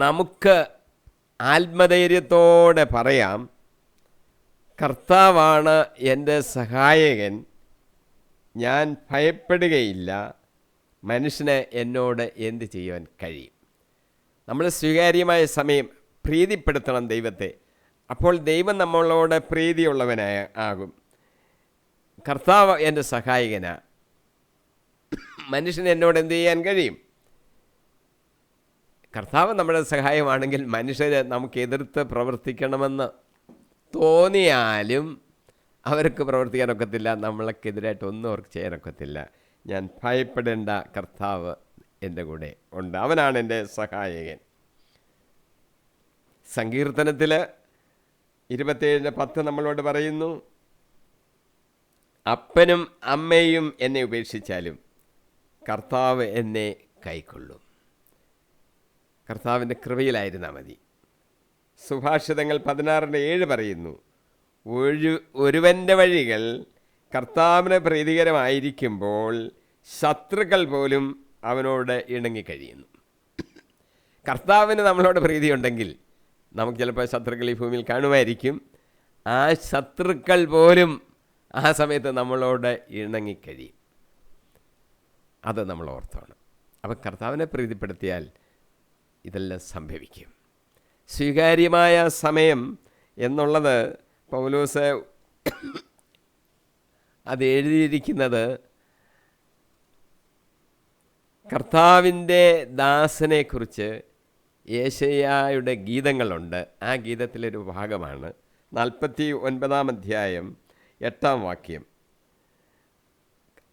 നമുക്ക് ആത്മധൈര്യത്തോടെ പറയാം, കർത്താവാണ് എൻ്റെ സഹായകൻ, ഞാൻ ഭയപ്പെടുകയില്ല, മനുഷ്യന് എന്നോട് എന്ത് ചെയ്യുവാൻ കഴിയും. നമ്മൾ സ്വീകാര്യമായ സമയം പ്രീതിപ്പെടുത്തണം ദൈവത്തെ. അപ്പോൾ ദൈവം നമ്മളോട് പ്രീതിയുള്ളവനായ ആകും. കർത്താവ് എൻ്റെ സഹായകനാ, മനുഷ്യന് എന്നോട് എന്ത് ചെയ്യാൻ കഴിയും. കർത്താവ് നമ്മുടെ സഹായമാണെങ്കിൽ മനുഷ്യരെ നമുക്ക് എതിർത്ത് പ്രവർത്തിക്കണമെന്ന് തോന്നിയാലും അവർക്ക് പ്രവർത്തിക്കാനൊക്കത്തില്ല, നമ്മൾക്കെതിരായിട്ടൊന്നും അവർക്ക് ചെയ്യാനൊക്കത്തില്ല. ഞാൻ ഭയപ്പെടേണ്ട, കർത്താവ് എൻ്റെ കൂടെ ഉണ്ട്, അവനാണ് എൻ്റെ സഹായകൻ. സങ്കീർത്തനത്തിൽ 27:10 നമ്മളോട് പറയുന്നു, അപ്പനും അമ്മയും എന്നെ ഉപേക്ഷിച്ചാലും കർത്താവ് എന്നെ കൈക്കൊള്ളും. കർത്താവിൻ്റെ കൃപയിലായിരുന്നാൽ മതി. സുഭാഷിതങ്ങൾ 16:7 പറയുന്നു, ഒരുവൻ്റെ വഴികൾ കർത്താവിന് പ്രീതികരമായിരിക്കുമ്പോൾ ശത്രുക്കൾ പോലും അവനോട് ഇണങ്ങിക്കഴിയുന്നു. കർത്താവിന് നമ്മളോട് പ്രീതിയുണ്ടെങ്കിൽ നമുക്ക് ചിലപ്പോൾ ശത്രുക്കൾ ഈ ഭൂമിയിൽ കാണുമായിരിക്കും. ആ ശത്രുക്കൾ പോലും ആ സമയത്ത് നമ്മളോട് ഇണങ്ങിക്കഴിയും. അത് നമ്മൾ ഓർത്തോണം. അപ്പം കർത്താവിനെ പ്രീതിപ്പെടുത്തിയാൽ ഇതെല്ലാം സംഭവിക്കും. സ്വീകാര്യമായ സമയം എന്നുള്ളത് പൗലോസ് അത് എഴുതിയിരിക്കുന്നത് കർത്താവിൻ്റെ ദാസനെക്കുറിച്ച് യേശയ്യായുടെ ഗീതങ്ങളുണ്ട്. ആ ഗീതത്തിലൊരു ഭാഗമാണ് 49-ാം അധ്യായം 8-ാം വാക്യം.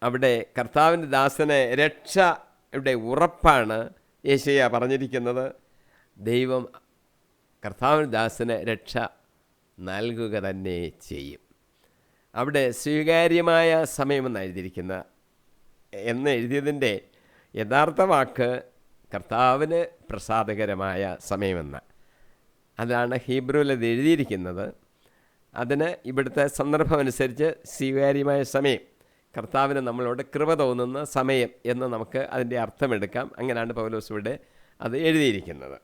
അവിടെ കർത്താവിൻ്റെ ദാസന് രക്ഷയുടെ ഉറപ്പാണ് യേശയ്യ പറഞ്ഞിരിക്കുന്നത്. ദൈവം കർത്താവിൻ്റെ ദാസന് രക്ഷ നൽകുക തന്നെ ചെയ്യും. അവിടെ സ്വീകാര്യമായ സമയമെന്ന് എഴുതിയിരിക്കുന്ന എന്ന് എഴുതിയതിൻ്റെ യഥാർത്ഥ വാക്ക് കർത്താവിന് പ്രസാദകരമായ സമയമെന്ന. അതാണ് ഹീബ്രുവിൽ അത് എഴുതിയിരിക്കുന്നത്. അതിന് ഇവിടുത്തെ സന്ദർഭമനുസരിച്ച് സ്വീകാര്യമായ സമയം, കർത്താവിന് നമ്മളോട് കൃപ തോന്നുന്ന സമയം എന്ന് നമുക്ക് അതിൻ്റെ അർത്ഥമെടുക്കാം. അങ്ങനെയാണ് പൗലോസ് ഇവിടെ അത് എഴുതിയിരിക്കുന്നത്.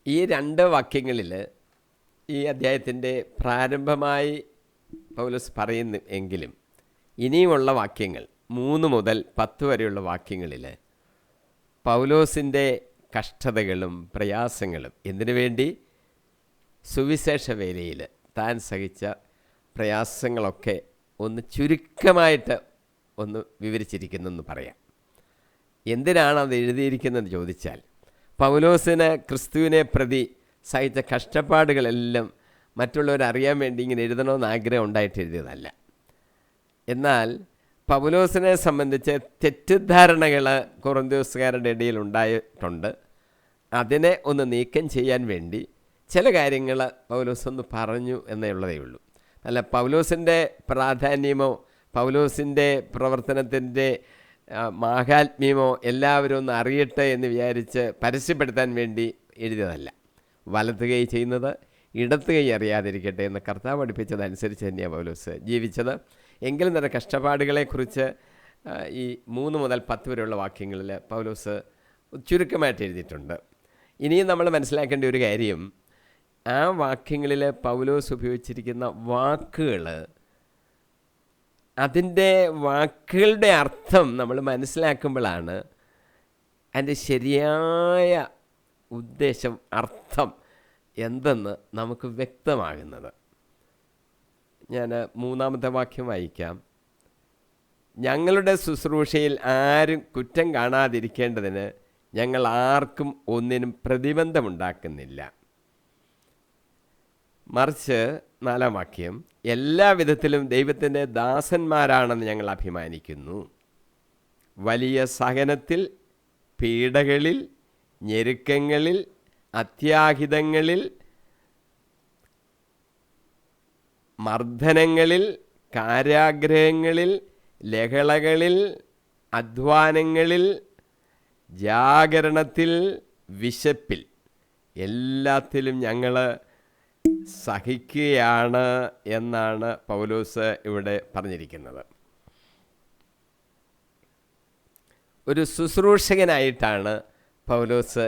ഈ 2 വാക്യങ്ങളിൽ ഈ അധ്യായത്തിൻ്റെ പ്രാരംഭമായി പൗലോസ് പറയുന്നു എങ്കിലും ഇനിയുമുള്ള വാക്യങ്ങൾ 3 മുതൽ 10 വരെയുള്ള വാക്യങ്ങളിൽ പൗലോസിൻ്റെ കഷ്ടതകളും പ്രയാസങ്ങളും, എന്തിനു വേണ്ടി, സുവിശേഷ വേലയിൽ താൻ സഹിച്ച പ്രയാസങ്ങളൊക്കെ ഒന്ന് ചുരുക്കമായിട്ട് ഒന്ന് വിവരിച്ചിരിക്കുന്നെന്ന് പറയാം. എന്തിനാണ് അത് എഴുതിയിരിക്കുന്നതെന്ന് ചോദിച്ചാൽ, പൗലോസിന് ക്രിസ്തുവിനെ പ്രതി സഹിച്ച കഷ്ടപ്പാടുകളെല്ലാം മറ്റുള്ളവരറിയാൻ വേണ്ടി ഇങ്ങനെ എഴുതണമെന്ന് ആഗ്രഹം ഉണ്ടായിട്ട് എഴുതിയതല്ല. എന്നാൽ പൗലോസിനെ സംബന്ധിച്ച് തെറ്റിദ്ധാരണകൾ കൊറിന്ത്യക്കാരുടെ ഇടയിൽ ഉണ്ടായിട്ടുണ്ട്. അതിനെ ഒന്ന് നീക്കം ചെയ്യാൻ വേണ്ടി ചില കാര്യങ്ങൾ പൗലോസ് ഒന്ന് പറഞ്ഞു എന്നേ ഉള്ളതേ ഉള്ളൂ. അല്ല പൗലോസിൻ്റെ പ്രാധാന്യമോ പൗലോസിൻ്റെ പ്രവർത്തനത്തിൻ്റെ മാഹാത്മ്യമോ എല്ലാവരും ഒന്ന് അറിയട്ടെ എന്ന് വിചാരിച്ച് പരസ്യപ്പെടുത്താൻ വേണ്ടി എഴുതിയതല്ല. വലത്ത് കൈ ചെയ്യുന്നത് ഇടത്ത് കൈ അറിയാതിരിക്കട്ടെ എന്ന് കർത്താവ് പഠിപ്പിച്ചതനുസരിച്ച് തന്നെയാണ് പൗലോസ് ജീവിച്ചത്. എങ്കിലും തന്നെ കഷ്ടപ്പാടുകളെക്കുറിച്ച് ഈ 3 മുതൽ 10 വരെയുള്ള വാക്യങ്ങളിൽ പൗലോസ് ചുരുക്കമായിട്ട് എഴുതിയിട്ടുണ്ട്. ഇനിയും നമ്മൾ മനസ്സിലാക്കേണ്ട ഒരു കാര്യം, ആ വാക്യങ്ങളിൽ പൗലോസ് ഉപയോഗിച്ചിരിക്കുന്ന വാക്കുകൾ, അതിൻ്റെ വാക്കുകളുടെ അർത്ഥം നമ്മൾ മനസ്സിലാക്കുമ്പോഴാണ് അതിൻ്റെ ശരിയായ ഉദ്ദേശം, അർത്ഥം എന്തെന്ന് നമുക്ക് വ്യക്തമാകുന്നത്. ഞാൻ 3-ാമത്തെ വാക്യം വായിക്കാം. ഞങ്ങളുടെ ശുശ്രൂഷയിൽ ആരും കുറ്റം കാണാതിരിക്കേണ്ടതിന് ഞങ്ങൾ ആർക്കും ഒന്നിനും പ്രതിബന്ധമുണ്ടാക്കുന്നില്ല. മറിച്ച് 4-ാം വാക്യം, എല്ലാ വിധത്തിലും ദൈവത്തിൻ്റെ ദാസന്മാരാണെന്ന് ഞങ്ങൾ അഭിമാനിക്കുന്നു. വലിയ സഹനത്തിൽ, പീഡകളിൽ, ഞെരുക്കങ്ങളിൽ, അത്യാഹിതങ്ങളിൽ, മർദ്ദനങ്ങളിൽ, കാരാഗ്രഹങ്ങളിൽ, ലഹളകളിൽ, അധ്വാനങ്ങളിൽ, ജാഗരണത്തിൽ, വിശപ്പിൽ, എല്ലാത്തിലും ഞങ്ങൾ സഹിക്കുകയാണ് എന്നാണ് പൗലോസ് ഇവിടെ പറഞ്ഞിരിക്കുന്നത്. ഒരു ശുശ്രൂഷകനായിട്ടാണ് പൗലോസ്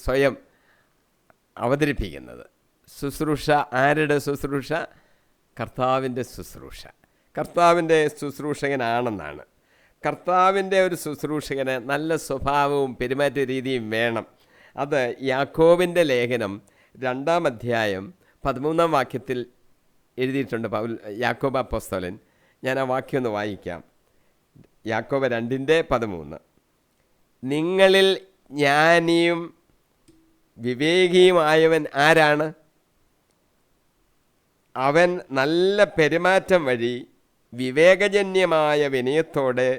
സ്വയം അവതരിപ്പിക്കുന്നത്. ശുശ്രൂഷ ആരുടെ ശുശ്രൂഷ? കർത്താവിൻ്റെ ശുശ്രൂഷ. കർത്താവിൻ്റെ ശുശ്രൂഷകനാണെന്നാണ്. കർത്താവിൻ്റെ ഒരു ശുശ്രൂഷകന് നല്ല സ്വഭാവവും പെരുമാറ്റ രീതിയും വേണം. അത് യാക്കോബിൻ്റെ ലേഖനം 2-ാം അധ്യായം 13-ാം വാക്യത്തിൽ എഴുതിയിട്ടുണ്ട് യാക്കോബ് അപ്പോസ്തലൻ. ഞാൻ ആ വാക്യം ഒന്ന് വായിക്കാം. യാക്കോബ് 2:13. നിങ്ങളിൽ ജ്ഞാനിയും വിവേകിയുമായവൻ ആരാണ്? അവൻ നല്ല പെരുമാറ്റം വഴി വിവേകജന്യമായ വിനയത്തോടെ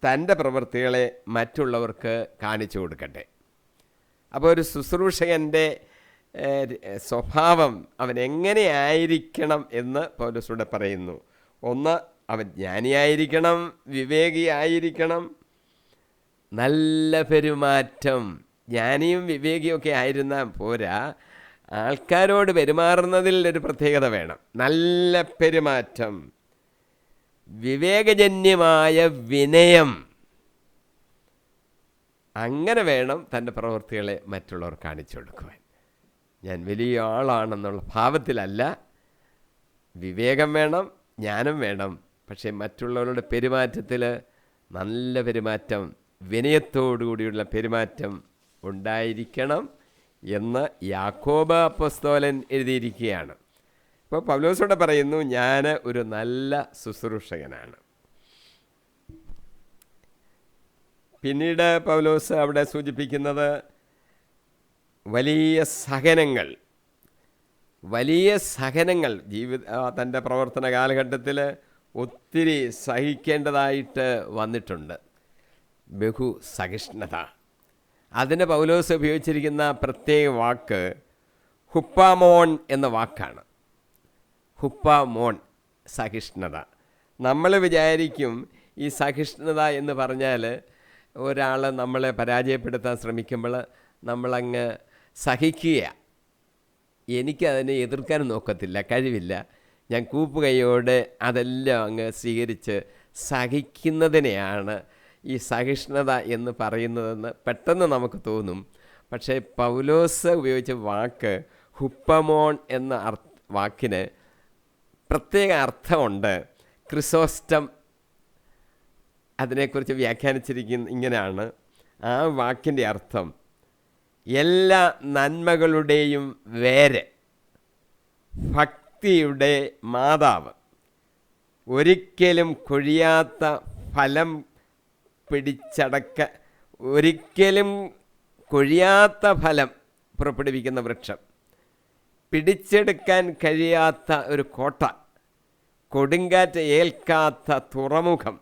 തൻ്റെ പ്രവൃത്തികളെ മറ്റുള്ളവർക്ക് കാണിച്ചു കൊടുക്കട്ടെ. അപ്പോൾ ഒരു ശുശ്രൂഷകൻ്റെ സ്വഭാവം അവൻ എങ്ങനെയായിരിക്കണം എന്ന് പൗലോസ് പറയുന്നു. ഒന്ന്, അവൻ ജ്ഞാനിയായിരിക്കണം, വിവേകിയായിരിക്കണം, നല്ല പെരുമാറ്റം. ജ്ഞാനിയും വിവേകിയൊക്കെ ആയിരുന്നാൽ പോരാ, ആൾക്കാരോട് പെരുമാറുന്നതിൽ ഒരു പ്രത്യേകത വേണം. നല്ല പെരുമാറ്റം, വിവേകജന്യമായ വിനയം, അങ്ങനെ വേണം തൻ്റെ പ്രവൃത്തികളെ മറ്റുള്ളവർ കാണിച്ചു കൊടുക്കുവാൻ. ഞാൻ വലിയ ആളാണെന്നുള്ള ഭാവത്തിലല്ല. വിവേകം വേണം, ജ്ഞാനം വേണം, പക്ഷേ മറ്റുള്ളവരുടെ പെരുമാറ്റത്തിൽ നല്ല പെരുമാറ്റം, വിനയത്തോടുകൂടിയുള്ള പെരുമാറ്റം ഉണ്ടായിരിക്കണം എന്ന് യാക്കോബ് അപ്പോസ്തലൻ എഴുതിയിരിക്കുകയാണ്. ഇപ്പോൾ പൗലോസോടെ പറയുന്നു, ഞാൻ ഒരു നല്ല ശുശ്രൂഷകനാണ്. പിന്നീട് പൗലോസ് അവിടെ സൂചിപ്പിക്കുന്നത് വലിയ സഹനങ്ങൾ തൻ്റെ പ്രവർത്തന കാലഘട്ടത്തിൽ ഒത്തിരി സഹിക്കേണ്ടതായിട്ട് വന്നിട്ടുണ്ട്. ബഹുസഹിഷ്ണുത. അതിന് പൗലോസ് ഉപയോഗിച്ചിരിക്കുന്ന പ്രത്യേക വാക്ക് ഹുപ്പാമോൺ എന്ന വാക്കാണ്. ഹുപ്പാമോൺ, സഹിഷ്ണുത. നമ്മൾ വിചാരിക്കും ഈ സഹിഷ്ണുത എന്ന് പറഞ്ഞാൽ ഒരാൾ നമ്മളെ പരാജയപ്പെടുത്താൻ ശ്രമിക്കുമ്പോൾ നമ്മളങ്ങ് സഹിക്കുക. എനിക്കതിനെ എതിർക്കാൻ നോക്കത്തില്ല, കഴിവില്ല. ഞാൻ കൂപ്പുകൈയോടെ അതെല്ലാം അങ്ങ് സ്വീകരിച്ച് സഹിക്കുന്നതിനെയാണ് ഈ സഹിഷ്ണുത എന്ന് പറയുന്നതെന്ന് പെട്ടെന്ന് നമുക്ക് തോന്നും. പക്ഷേ പൗലോസ് ഉപയോഗിച്ച വാക്ക് ഹുപ്പമോൺ എന്ന വാക്കിന് പ്രത്യേക അർത്ഥമുണ്ട്. ക്രിസോസ്റ്റം അതിനെക്കുറിച്ച് വ്യാഖ്യാനിച്ചിരിക്കുന്ന ഇങ്ങനെയാണ്. ആ വാക്കിൻ്റെ അർത്ഥം എല്ലാ നന്മകളുടെയും വേര്, ഭക്തിയുടെ മാതാവ്, ഒരിക്കലും കൊഴിയാത്ത ഫലം ഒരിക്കലും കൊഴിയാത്ത ഫലം പുറപ്പെടുവിക്കുന്ന വൃക്ഷം, പിടിച്ചെടുക്കാൻ കഴിയാത്ത ഒരു കോട്ട, കൊടുങ്കാറ്റ് ഏൽക്കാത്ത തുറമുഖം,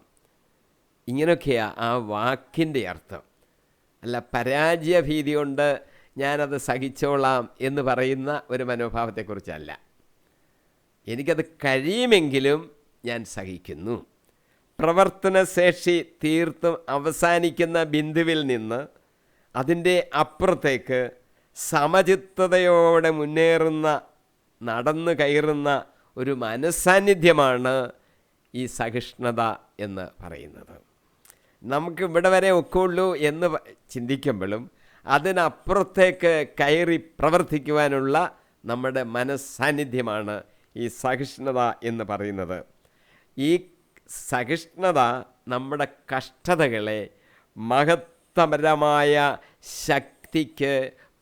ഇങ്ങനെയൊക്കെയാണ് ആ വാക്കിൻ്റെ അർത്ഥം. അല്ല പരാജയ ഭീതി കൊണ്ട് ഞാനത് സഹിച്ചോളാം എന്ന് പറയുന്ന ഒരു മനോഭാവത്തെക്കുറിച്ചല്ല. എനിക്കത് കഴിയുമെങ്കിലും ഞാൻ സഹിക്കുന്നു. പ്രവർത്തനശേഷി തീർത്തും അവസാനിക്കുന്ന ബിന്ദുവിൽ നിന്ന് അതിൻ്റെ അപ്പുറത്തേക്ക് സമചിത്തതയോടെ മുന്നേറുന്ന, നടന്നു കയറുന്ന ഒരു മനസ്സാന്നിധ്യമാണ് ഈ സഹിഷ്ണുത എന്ന് പറയുന്നത്. നമുക്ക് ഇവിടെ വരെ ഒക്കുള്ളൂ എന്ന് ചിന്തിക്കുമ്പോഴും അതിനപ്പുറത്തേക്ക് കയറി പ്രവർത്തിക്കുവാനുള്ള നമ്മുടെ മനസ്സാന്നിധ്യമാണ് ഈ സഹിഷ്ണുത എന്ന് പറയുന്നത്. ഈ സഹിഷ്ണുത നമ്മുടെ കഷ്ടതകളെ മഹത്തരമായ ശക്തിക്ക്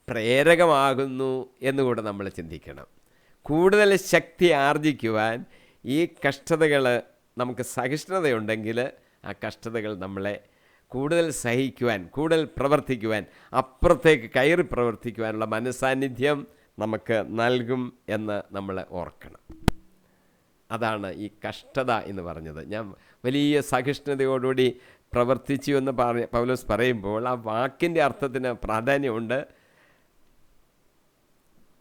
പ്രേരകമാകുന്നു എന്നുകൂടെ നമ്മൾ ചിന്തിക്കണം. കൂടുതൽ ശക്തി ആർജിക്കുവാൻ ഈ കഷ്ടതകൾ, നമുക്ക് സഹിഷ്ണുതയുണ്ടെങ്കിൽ ആ കഷ്ടതകൾ നമ്മളെ കൂടുതൽ സഹിക്കുവാൻ, കൂടുതൽ പ്രവർത്തിക്കുവാൻ, അപ്പുറത്തേക്ക് കയറി പ്രവർത്തിക്കുവാനുള്ള മനസ്സാന്നിധ്യം നമുക്ക് നൽകും എന്ന് നമ്മൾ ഓർക്കണം. അതാണ് ഈ കഷ്ടത എന്ന് പറഞ്ഞത്. ഞാൻ വലിയ സഹിഷ്ണുതയോടുകൂടി പ്രവർത്തിച്ചു എന്ന് പൗലോസ് പറയുമ്പോൾ ആ വാക്കിൻ്റെ അർത്ഥത്തിന് പ്രാധാന്യമുണ്ട്.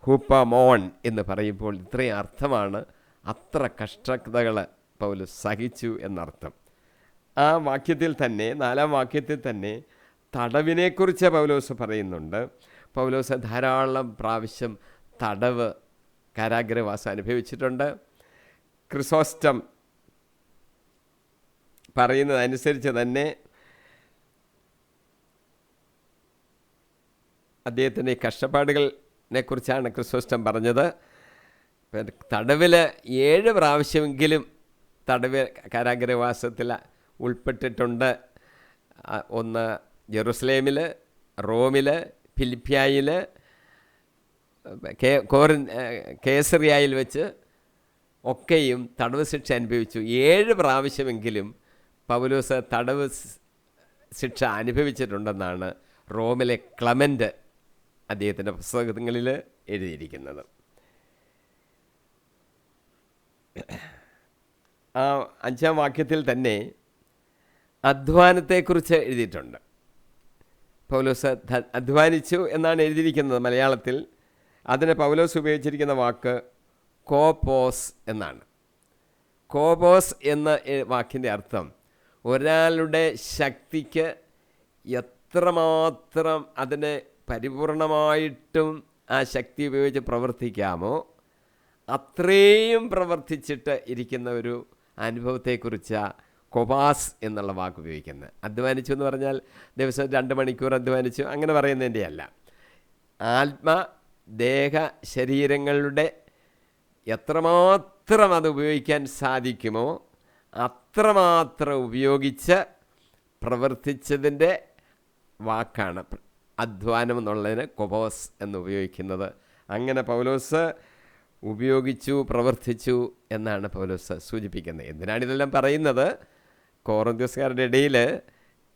ഹൂപ്പമോൺ എന്ന് പറയുമ്പോൾ ഇത്രയും അർത്ഥമാണ്. അത്ര കഷ്ടതകൾ പൗലോസ് സഹിച്ചു എന്നർത്ഥം. ആ വാക്യത്തിൽ തന്നെ, 4-ാം വാക്യത്തിൽ തന്നെ തടവിനെക്കുറിച്ച് പൗലോസ് പറയുന്നുണ്ട്. പൗലോസ് ധാരാളം പ്രാവശ്യം തടവ്, കാരാഗ്രഹവാസം അനുഭവിച്ചിട്ടുണ്ട്. ക്രിസോസ്റ്റം പറയുന്നതനുസരിച്ച് തന്നെ അദ്ദേഹത്തിൻ്റെ കഷ്ടപ്പാടുകളെ കുറിച്ചാണ് ക്രിസോസ്റ്റം പറഞ്ഞത്. തടവിൽ 7 പ്രാവശ്യമെങ്കിലും തടവ് കാരാഗ്രഹവാസത്തിൽ ഉൾപ്പെട്ടിട്ടുണ്ട്. ഒന്ന് ജെറുസലേമിൽ, റോമിൽ, ഫിലിപ്പിയായിൽ, കേസറിയായിൽ വെച്ച് ഒക്കെയും തടവ് ശിക്ഷ അനുഭവിച്ചു. 7 പ്രാവശ്യമെങ്കിലും പൗലോസ് തടവ് ശിക്ഷ അനുഭവിച്ചിട്ടുണ്ടെന്നാണ് റോമിലെ ക്ലമൻ്റ് അദ്ദേഹത്തിൻ്റെ പുസ്തകങ്ങളിൽ എഴുതിയിരിക്കുന്നത്. ആ 5-ാം വാക്യത്തിൽ തന്നെ അധ്വാനത്തെക്കുറിച്ച് എഴുതിയിട്ടുണ്ട്. പൗലോസ് അധ്വാനിച്ചു എന്നാണ് എഴുതിയിരിക്കുന്നത് മലയാളത്തിൽ. അതിന് പൗലോസ് ഉപയോഗിച്ചിരിക്കുന്ന വാക്ക് കോപ്പോസ് എന്നാണ്. കോപ്പോസ് എന്ന വാക്കിൻ്റെ അർത്ഥം ഒരാളുടെ ശക്തിക്ക് എത്രമാത്രം അതിന് പരിപൂർണമായിട്ടും ആ ശക്തി ഉപയോഗിച്ച് പ്രവർത്തിക്കാമോ അത്രയും പ്രവർത്തിച്ചിട്ട് ഇരിക്കുന്ന ഒരു അനുഭവത്തെക്കുറിച്ചാണ് കൊപാസ് എന്നുള്ള വാക്ക് ഉപയോഗിക്കുന്നത്. അധ്വാനിച്ചു എന്ന് പറഞ്ഞാൽ ദിവസം 2 മണിക്കൂർ അധ്വാനിച്ചു അങ്ങനെ പറയുന്നതിൻ്റെ അല്ല. ദേഹ ശരീരങ്ങളുടെ എത്രമാത്രം അത് ഉപയോഗിക്കാൻ സാധിക്കുമോ അത്രമാത്രം ഉപയോഗിച്ച് പ്രവർത്തിച്ചതിൻ്റെ വാക്കാണ് അധ്വാനം എന്നുള്ളതിന് കൊപോസ് എന്ന് ഉപയോഗിക്കുന്നത്. അങ്ങനെ പൗലോസ് ഉപയോഗിച്ചു, പ്രവർത്തിച്ചു എന്നാണ് പൗലോസ് സൂചിപ്പിക്കുന്നത്. എന്തിനാണിതെല്ലാം പറയുന്നത്? കൊറിന്ത്യസ്കാരുടെ ഇടയിൽ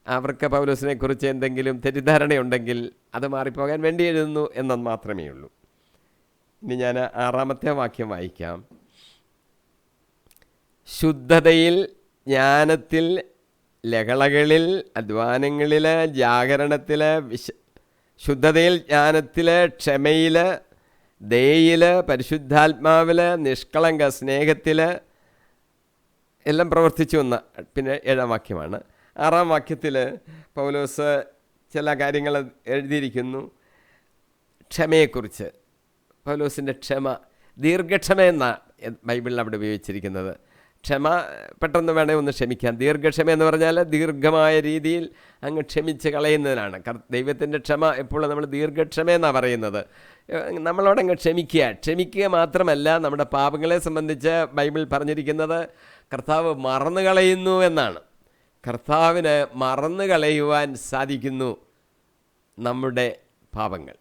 അവർക്ക് പൗലോസിനെ കുറിച്ച് എന്തെങ്കിലും തെറ്റിദ്ധാരണയുണ്ടെങ്കിൽ അത് മാറിപ്പോകാൻ വേണ്ടി എഴുതുന്നു എന്നത് മാത്രമേ ഉള്ളൂ. ഇനി ഞാൻ 6-ാമത്തെ വാക്യം വായിക്കാം. ശുദ്ധതയിൽ, ജ്ഞാനത്തിൽ, ലഹളകളിൽ, അധ്വാനങ്ങളിൽ, ജാഗരണത്തിൽ, ശുദ്ധതയിൽ, ജ്ഞാനത്തിൽ, ക്ഷമയിൽ, ദയയിൽ, പരിശുദ്ധാത്മാവിൽ, നിഷ്കളങ്ക സ്നേഹത്തിൽ എല്ലാം പ്രവർത്തിച്ചു എന്ന്. പിന്നെ 7-ാം വാക്യമാണ്. 6-ാം വാക്യത്തിൽ പൗലോസ് ചില കാര്യങ്ങൾ എഴുതിയിരിക്കുന്നു. ക്ഷമയെക്കുറിച്ച് പൗലോസിൻ്റെ ക്ഷമ, ദീർഘക്ഷമ എന്നാണ് ബൈബിളിൽ അവിടെ ഉപയോഗിച്ചിരിക്കുന്നത്. ക്ഷമ പെട്ടെന്ന് വേണേൽ ഒന്ന് ക്ഷമിക്കാം. ദീർഘക്ഷമ എന്ന് പറഞ്ഞാൽ ദീർഘമായ രീതിയിൽ അങ്ങ് ക്ഷമിച്ച് കളയുന്നതിനാണ്. ദൈവത്തിൻ്റെ ക്ഷമ എപ്പോഴും നമ്മൾ ദീർഘക്ഷമയെന്നാണ് പറയുന്നത്. നമ്മളോടങ്ങ് ക്ഷമിക്കുക മാത്രമല്ല, നമ്മുടെ പാപങ്ങളെ സംബന്ധിച്ച് ബൈബിൾ പറഞ്ഞിരിക്കുന്നത് കർത്താവ് മറന്നു കളയുന്നു എന്നാണ്. കർത്താവിന് മറന്നു കളയുവാൻ സാധിക്കുന്നു നമ്മുടെ പാപങ്ങൾ.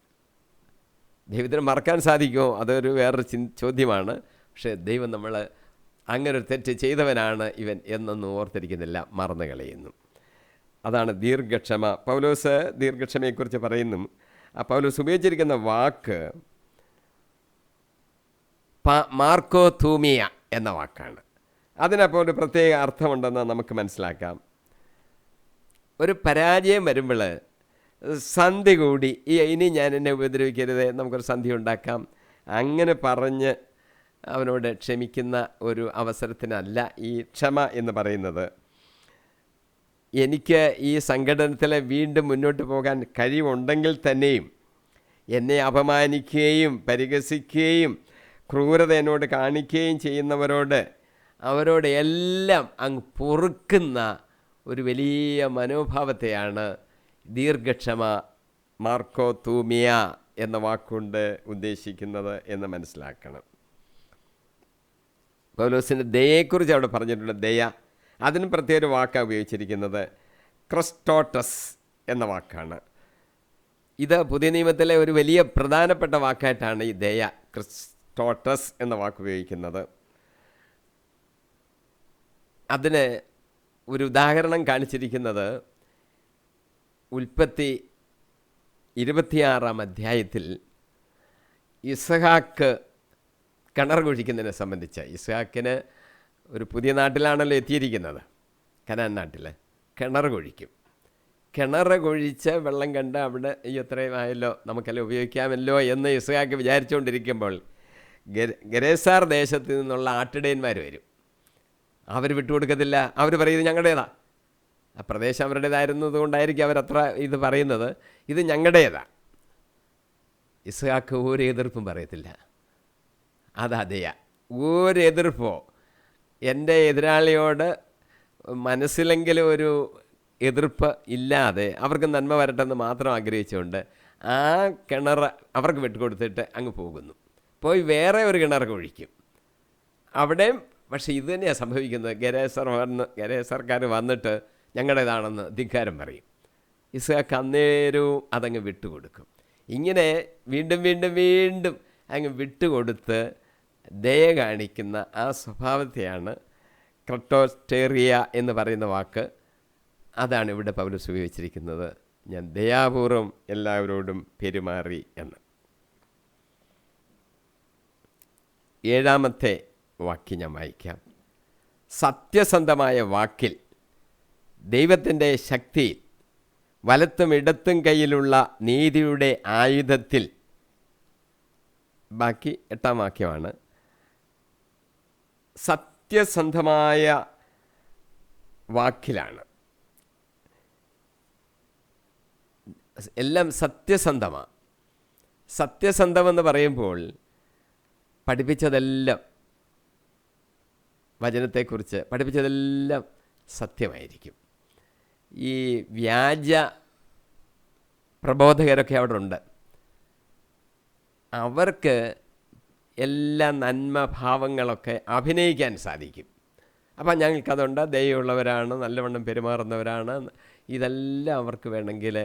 ദൈവത്തിന് മറക്കാൻ സാധിക്കുമോ? അതൊരു വേറൊരു ചോദ്യമാണ്. പക്ഷേ ദൈവം നമ്മൾ അങ്ങനെ ഒരു തെറ്റ് ചെയ്തവനാണ് ഇവൻ എന്നൊന്നും ഓർത്തിരിക്കുന്നില്ല, മറന്നു കളയുന്നു. അതാണ് ദീർഘക്ഷമ. പൗലോസ് ദീർഘക്ഷമയെക്കുറിച്ച് പറയുന്നു. പൗലോസ് ഉപയോഗിച്ചിരിക്കുന്ന വാക്ക് മാർക്കോ തൂമിയ എന്ന വാക്കാണ്. അതിനപ്പോൾ ഒരു പ്രത്യേക അർത്ഥമുണ്ടെന്ന് നമുക്ക് മനസ്സിലാക്കാം. ഒരു പരാജയം വരുമ്പോൾ സന്ധി കൂടി ഇനി ഞാൻ എന്നെ ഉപദ്രവിക്കരുത്, നമുക്കൊരു സന്ധി ഉണ്ടാക്കാം, അങ്ങനെ പറഞ്ഞ് അവനോട് ക്ഷമിക്കുന്ന ഒരു അവസരത്തിനല്ല ഈ ക്ഷമ എന്ന് പറയുന്നത്. എനിക്ക് ഈ സംഘടനത്തിൽ വീണ്ടും മുന്നോട്ട് പോകാൻ കഴിവുണ്ടെങ്കിൽ തന്നെയും എന്നെ അപമാനിക്കുകയും പരിഹസിക്കുകയും ക്രൂരത എന്നോട് കാണിക്കുകയും ചെയ്യുന്നവരോട് അവരോട് എല്ലാം അങ്ങ് പൊറുക്കുന്ന ഒരു വലിയ മനോഭാവത്തെയാണ് ദീർഘക്ഷമ മാർക്കോ തൂമിയ എന്ന വാക്കുകൊണ്ട് ഉദ്ദേശിക്കുന്നത് എന്ന് മനസ്സിലാക്കണം. പൗലോസിൻ്റെ ദയയെക്കുറിച്ച് അവിടെ പറഞ്ഞിട്ടുണ്ട്. ദയ, അതിന് പ്രത്യേക ഒരു വാക്കാണ് ഉപയോഗിച്ചിരിക്കുന്നത്. ക്രിസ്റ്റോട്ടസ് എന്ന വാക്കാണ്. ഇത് പുതിയ നിയമത്തിലെ ഒരു വലിയ പ്രധാനപ്പെട്ട വാക്കായിട്ടാണ് ഈ ദയ, ക്രിസ്റ്റോട്ടസ് എന്ന വാക്ക് ഉപയോഗിക്കുന്നത്. അതിന് ഒരു ഉദാഹരണം കാണിച്ചിരിക്കുന്നത് ഉൽപ്പത്തി 26-ാം അധ്യായത്തിൽ ഇസ്ഹാക്ക് കിണർ കുഴിക്കുന്നതിനെ സംബന്ധിച്ച്. ഇസ്ഹാക്കിന് ഒരു പുതിയ നാട്ടിലാണല്ലോ എത്തിയിരിക്കുന്നത്, കനാൻ നാട്ടിൽ. കിണർ കുഴിക്കും. കിണർ കുഴിച്ച് വെള്ളം കണ്ട് അവിടെ എത്രയും ആയല്ലോ, നമുക്കെല്ലാം ഉപയോഗിക്കാമല്ലോ എന്ന് ഇസ്ഹാക്ക് വിചാരിച്ചുകൊണ്ടിരിക്കുമ്പോൾ ഗരേസാർ ദേശത്ത് നിന്നുള്ള ആട്ടിടയന്മാർ വരും. അവർ വിട്ടുകൊടുക്കത്തില്ല. അവർ പറയുന്നത് ഞങ്ങളുടേതാ. ആ പ്രദേശം അവരുടേതായിരുന്നത് കൊണ്ടായിരിക്കും അവരത്ര ഇത് പറയുന്നത്. ഇത് ഞങ്ങളുടേതാ. ഇസ്ഹാക്ക് ഒരു എതിർപ്പും പറയത്തില്ല. അതതയ ഒരു എതിർപ്പോ, എൻ്റെ എതിരാളിയോട് മനസ്സിലെങ്കിലും ഒരു എതിർപ്പ് ഇല്ലാതെ അവർക്ക് നന്മ വരട്ടെന്ന് മാത്രം ആഗ്രഹിച്ചുകൊണ്ട് ആ കിണർ അവർക്ക് വിട്ടുകൊടുത്തിട്ട് അങ്ങ് പോകുന്നു. പോയി വേറെ ഒരു കിണർ കുഴിക്കും. അവിടെയും പക്ഷേ ഇത് തന്നെയാണ് സംഭവിക്കുന്നത്. ഗരേസർക്കാർ വന്നിട്ട് ഞങ്ങളുടേതാണെന്ന് ധിക്കാരം പറയും. ഇസ്ഹാക്ക് അന്നേരവും അതങ്ങ് വിട്ടുകൊടുക്കും. ഇങ്ങനെ വീണ്ടും വീണ്ടും വീണ്ടും അങ്ങ് വിട്ടുകൊടുത്ത് ദയ കാണിക്കുന്ന ആ സ്വഭാവത്തെയാണ് ക്രിസ്റ്റോസ്റ്റേറിയ എന്ന് പറയുന്ന വാക്ക്. അതാണ് ഇവിടെ പൗലോസ് ഉപയോഗിച്ചിരിക്കുന്നത്. ഞാൻ ദയാപൂർവം എല്ലാവരോടും പെരുമാറി എന്ന്. 7-ാമത്തെ വാക്യം ഞാൻ വായിക്കാം. സത്യസന്ധമായ വാക്കിൽ, ദൈവത്തിൻ്റെ ശക്തിയിൽ, വലത്തും ഇടത്തും കയ്യിലുള്ള നീതിയുടെ ആയുധത്തിൽ. ബാക്കി 8-ാം വാക്യമാണ്. സത്യസന്ധമായ വാക്കിലാണ്. എല്ലാം സത്യസന്ധമാണ്. സത്യസന്ധമെന്ന് പറയുമ്പോൾ പഠിപ്പിച്ചതെല്ലാം, വചനത്തെക്കുറിച്ച് പഠിപ്പിച്ചതെല്ലാം സത്യമായിരിക്കും. ഈ വ്യാജ പ്രബോധകരൊക്കെ അവിടെ ഉണ്ട്. അവർക്ക് എല്ലാ നന്മഭാവങ്ങളൊക്കെ അഭിനയിക്കാൻ സാധിക്കും. അപ്പം ഞങ്ങൾക്കതുണ്ട്, ദയയുള്ളവരാണ്, നല്ലവണ്ണം പെരുമാറുന്നവരാണ്, ഇതെല്ലാം അവർക്ക് വേണമെങ്കിൽ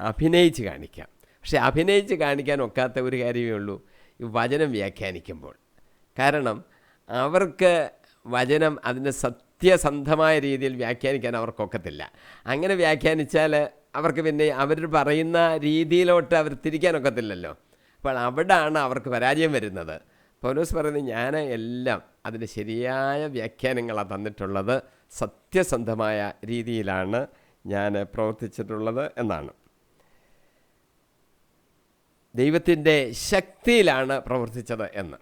അഭിനയിച്ച് കാണിക്കാം. പക്ഷെ അഭിനയിച്ച് കാണിക്കാൻ ഒക്കാത്ത ഒരു കാര്യമേ ഉള്ളൂ, ഈ വചനം വ്യാഖ്യാനിക്കുമ്പോൾ. കാരണം അവർക്ക് വചനം അതിന് സത്യസന്ധമായ രീതിയിൽ വ്യാഖ്യാനിക്കാൻ അവർക്കൊക്കത്തില്ല. അങ്ങനെ വ്യാഖ്യാനിച്ചാൽ അവർക്ക് പിന്നെ അവർ പറയുന്ന രീതിയിലോട്ട് അവർ തിരിക്കാനൊക്കത്തില്ലല്ലോ. അപ്പോൾ അവിടാണ് അവർക്ക് പരാജയം വരുന്നത്. പൗലോസ് പറയുന്നത്, ഞാൻ എല്ലാം അതിന് ശരിയായ വ്യാഖ്യാനങ്ങളാണ് തന്നിട്ടുള്ളത്, സത്യസന്ധമായ രീതിയിലാണ് ഞാൻ പ്രവർത്തിച്ചിട്ടുള്ളത് എന്നാണ്. ദൈവത്തിൻ്റെ ശക്തിയിലാണ് പ്രവർത്തിച്ചത് എന്ന്.